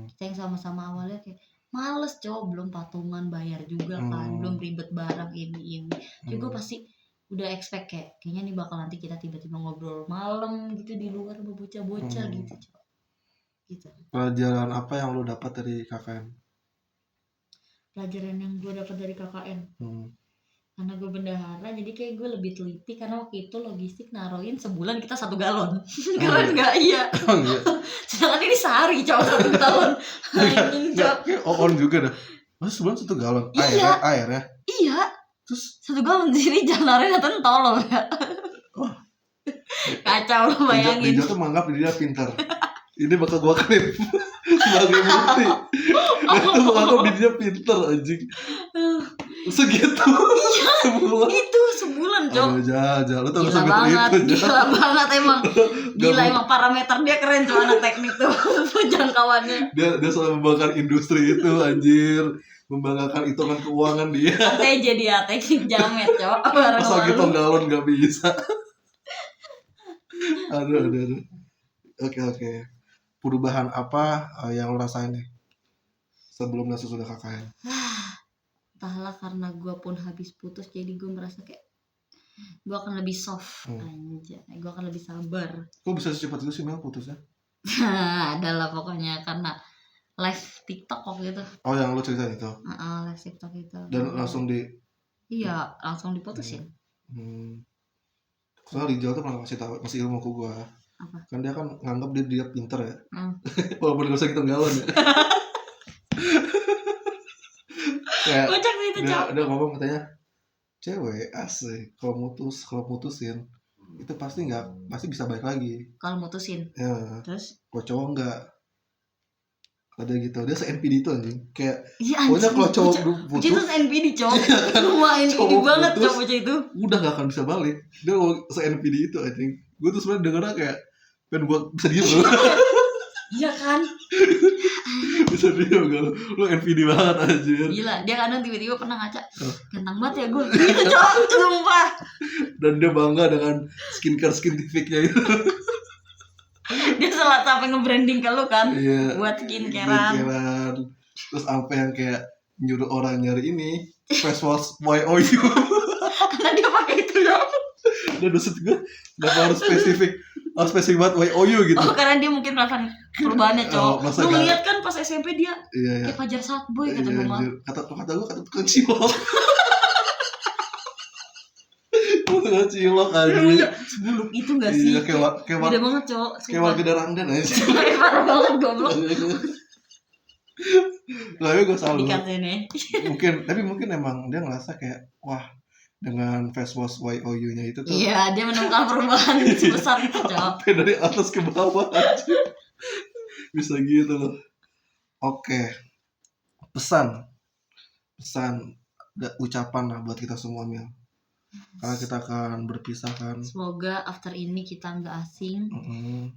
Speaker 2: Kita yang sama-sama awalnya kayak males cowok, belum patungan bayar juga kan, belum ribet barang ini. Juga pasti udah expect kayaknya nih bakal nanti kita tiba-tiba ngobrol malam gitu di luar bocah-bocah gitu cowok. Gitu.
Speaker 1: Pelajaran apa yang lu dapat dari KKN?
Speaker 2: Pelajaran yang gue dapat dari KKN, karena gue bendahara jadi kayak gue lebih teliti, karena waktu itu logistik naruhin sebulan kita 1 galon. Keren nggak? Iya. Sedangkan ini sehari cowok 1 galon.
Speaker 1: On juga dah. Masa sebulan 1 galon? Air ya?
Speaker 2: Iya.
Speaker 1: Terus
Speaker 2: 1 galon di sini jangan naruhin atau tolol ya. Kacau lo, bayangin.
Speaker 1: Dia tuh menganggap dirinya pintar. Ini bakal gua klip sebagai bukti. Dia tuh menganggap dirinya pintar anjing. Segitu. Sebulan.
Speaker 2: Itu sebulan, Cok.
Speaker 1: Aduh, jangan. Lu tau gak
Speaker 2: sampai itu. Gila banget emang. Gila emang parameter dia keren Cok, anak teknik tuh. Jangkauannya.
Speaker 1: Dia selalu membanggakan industri itu anjir. Membanggakan hitungan keuangan dia.
Speaker 2: ATJ dia, teknik jamet, Cok.
Speaker 1: Asal gitu galon gak bisa. Aduh. Oke. Perubahan apa yang lo rasain nih sebelum dan sesudah KKN?
Speaker 2: Entahlah, karena gue pun habis putus jadi gue merasa kayak Gue akan lebih soft, anjay. Gue akan lebih sabar.
Speaker 1: Kok bisa secepat itu sih Mel putusnya?
Speaker 2: Adalah pokoknya karena live TikTok waktu itu.
Speaker 1: Oh yang lu cerita itu?
Speaker 2: Live TikTok itu.
Speaker 1: Dan langsung di?
Speaker 2: Iya, langsung diputusin.
Speaker 1: Soalnya Rizal tuh pernah kasih ilmu ke gue.
Speaker 2: Apa?
Speaker 1: Kan dia kan nganggap dia pinter ya. Walaupun gak usah kita ngelawan ya. Kayak
Speaker 2: kocak itu
Speaker 1: dia ngomong katanya, cewek asik kalau mutusin itu pasti bisa balik lagi
Speaker 2: kalau mutusin
Speaker 1: ya.
Speaker 2: Terus
Speaker 1: kalau cowok enggak, ada gitu. Dia se-NPD itu anjing, kayak
Speaker 2: iya,
Speaker 1: pokoknya kalau cowok putus
Speaker 2: itu se-NPD cowok semua NPD banget cowok itu
Speaker 1: udah gak akan bisa balik. Dia se-NPD itu anjing. Gue tuh sebenarnya dengarnya kayak pengen gue bisa diem loh.
Speaker 2: iya kan,
Speaker 1: bisa diem gak lu NPD banget anjir.
Speaker 2: Gila, dia kadang tiba-tiba pernah ngaca, ganteng banget ya gue gitu cowok, sumpah.
Speaker 1: Dan dia bangga dengan skintifiknya itu.
Speaker 2: Dia salah sampai nge-branding ke lu kan,
Speaker 1: iya,
Speaker 2: buat skincarean.
Speaker 1: Terus apa yang kayak nyuruh orang nyari ini face wash YOU.
Speaker 2: Karena dia pakai itu ya.
Speaker 1: Dan maksud gue kenapa harus spesifik banget YOU gitu.
Speaker 2: Oh karena dia mungkin merasakan perubahannya cowok. Lu ngeliat kan pas SMP dia
Speaker 1: iya.
Speaker 2: kayak Fajar Satboy kata gue mah.
Speaker 1: Kata gue tukang cilok. Tukang cilok aja.
Speaker 2: Sebuluk itu gak sih?
Speaker 1: Iya, kayak
Speaker 2: beda banget cowok.
Speaker 1: Kayak warga Darangdan aja.
Speaker 2: Parah banget goblok.
Speaker 1: Tapi gue salut.
Speaker 2: Mungkin
Speaker 1: mungkin emang dia ngerasa kayak wah, dengan face wash YOU-nya itu tuh.
Speaker 2: Iya, dia menemukan perubahan sebesar itu, cowok.
Speaker 1: Sampai dari atas ke bawah aja. Bisa gitu loh. Oke. Pesan ucapan lah buat kita semua, Mil. Karena kita akan berpisah kan.
Speaker 2: Semoga after ini kita nggak asing.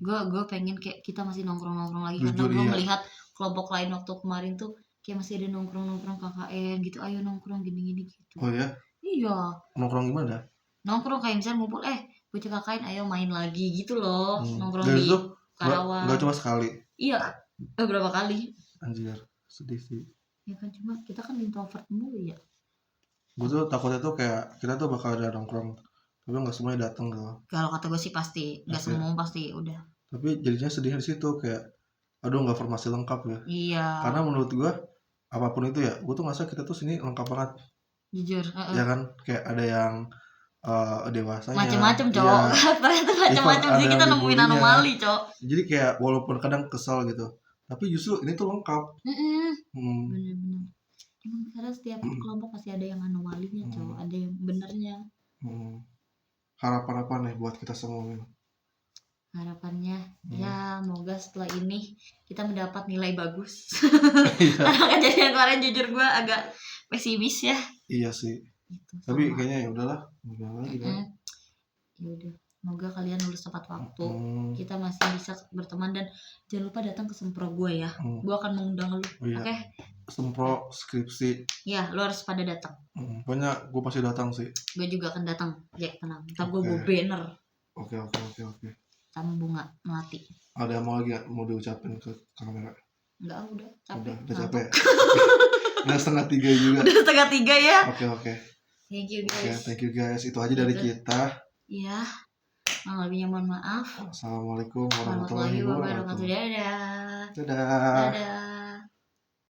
Speaker 2: Gue pengen kayak kita masih nongkrong lagi.
Speaker 1: Jujur,
Speaker 2: karena gue melihat kelompok lain waktu kemarin tuh kayak masih ada nongkrong KKN gitu. Ayo nongkrong gini gitu.
Speaker 1: Oh ya?
Speaker 2: Iya.
Speaker 1: Nongkrong gimana?
Speaker 2: Nongkrong kayak misalnya ngumpul, bocah KKN ayo main lagi gitu loh. Nongkrong
Speaker 1: dan
Speaker 2: di
Speaker 1: itu
Speaker 2: Karawang.
Speaker 1: Gak cuma sekali.
Speaker 2: Iya. Berapa kali?
Speaker 1: Anjir, sedih sih.
Speaker 2: Ya kan, cuma kita kan introvert mulu ya.
Speaker 1: Gue tuh takutnya tuh kayak kita tuh bakal ada nongkrong tapi nggak semuanya datang gitu.
Speaker 2: Kalau kata gue sih pasti nggak semua pasti udah. Tapi
Speaker 1: jadinya sedih di situ kayak aduh nggak formasi lengkap ya.
Speaker 2: Iya.
Speaker 1: Karena menurut gue apapun itu ya, gue tuh ngerasa kita tuh sini lengkap banget.
Speaker 2: Jujur.
Speaker 1: Ya kan, kayak ada yang dewasanya.
Speaker 2: Macem-macem cowok. Ternyata macem-macem sih, kita nemuin anomali cowok. Jadi
Speaker 1: kayak walaupun kadang kesel gitu, tapi justru ini tuh lengkap.
Speaker 2: Bener-bener. Emang karena setiap kelompok pasti ada yang anomalinya cowok, ada yang benernya. Harapan apa nih buat kita semua? Harapannya ya semoga setelah ini kita mendapat nilai bagus. Karena kejadian kemarin jujur gue agak pesimis ya. Iya sih gitu, tapi kayaknya ya udahlah lagi kan. Ya udah, semoga kalian lulus tepat waktu. Kita masih bisa berteman dan jangan lupa datang ke sempro gue ya. Gue akan mengundang lu. Oke? Sempro skripsi. Ya, lu harus pada datang. Pokoknya gue pasti datang sih. Gue juga akan datang, Jack, tenang. Ntar gue bawa banner. Oke. Sama bunga melati. Ada yang mau diucapin ke kamera? Enggak, udah capek. Udah capek. Udah 2:30 juga. Udah 2:30 ya. Oke. Thank you guys. Thank you guys. Itu aja dari kita. Iya. Lebihnya mohon maaf. Assalamualaikum warahmatullahi wabarakatuh. Dadah.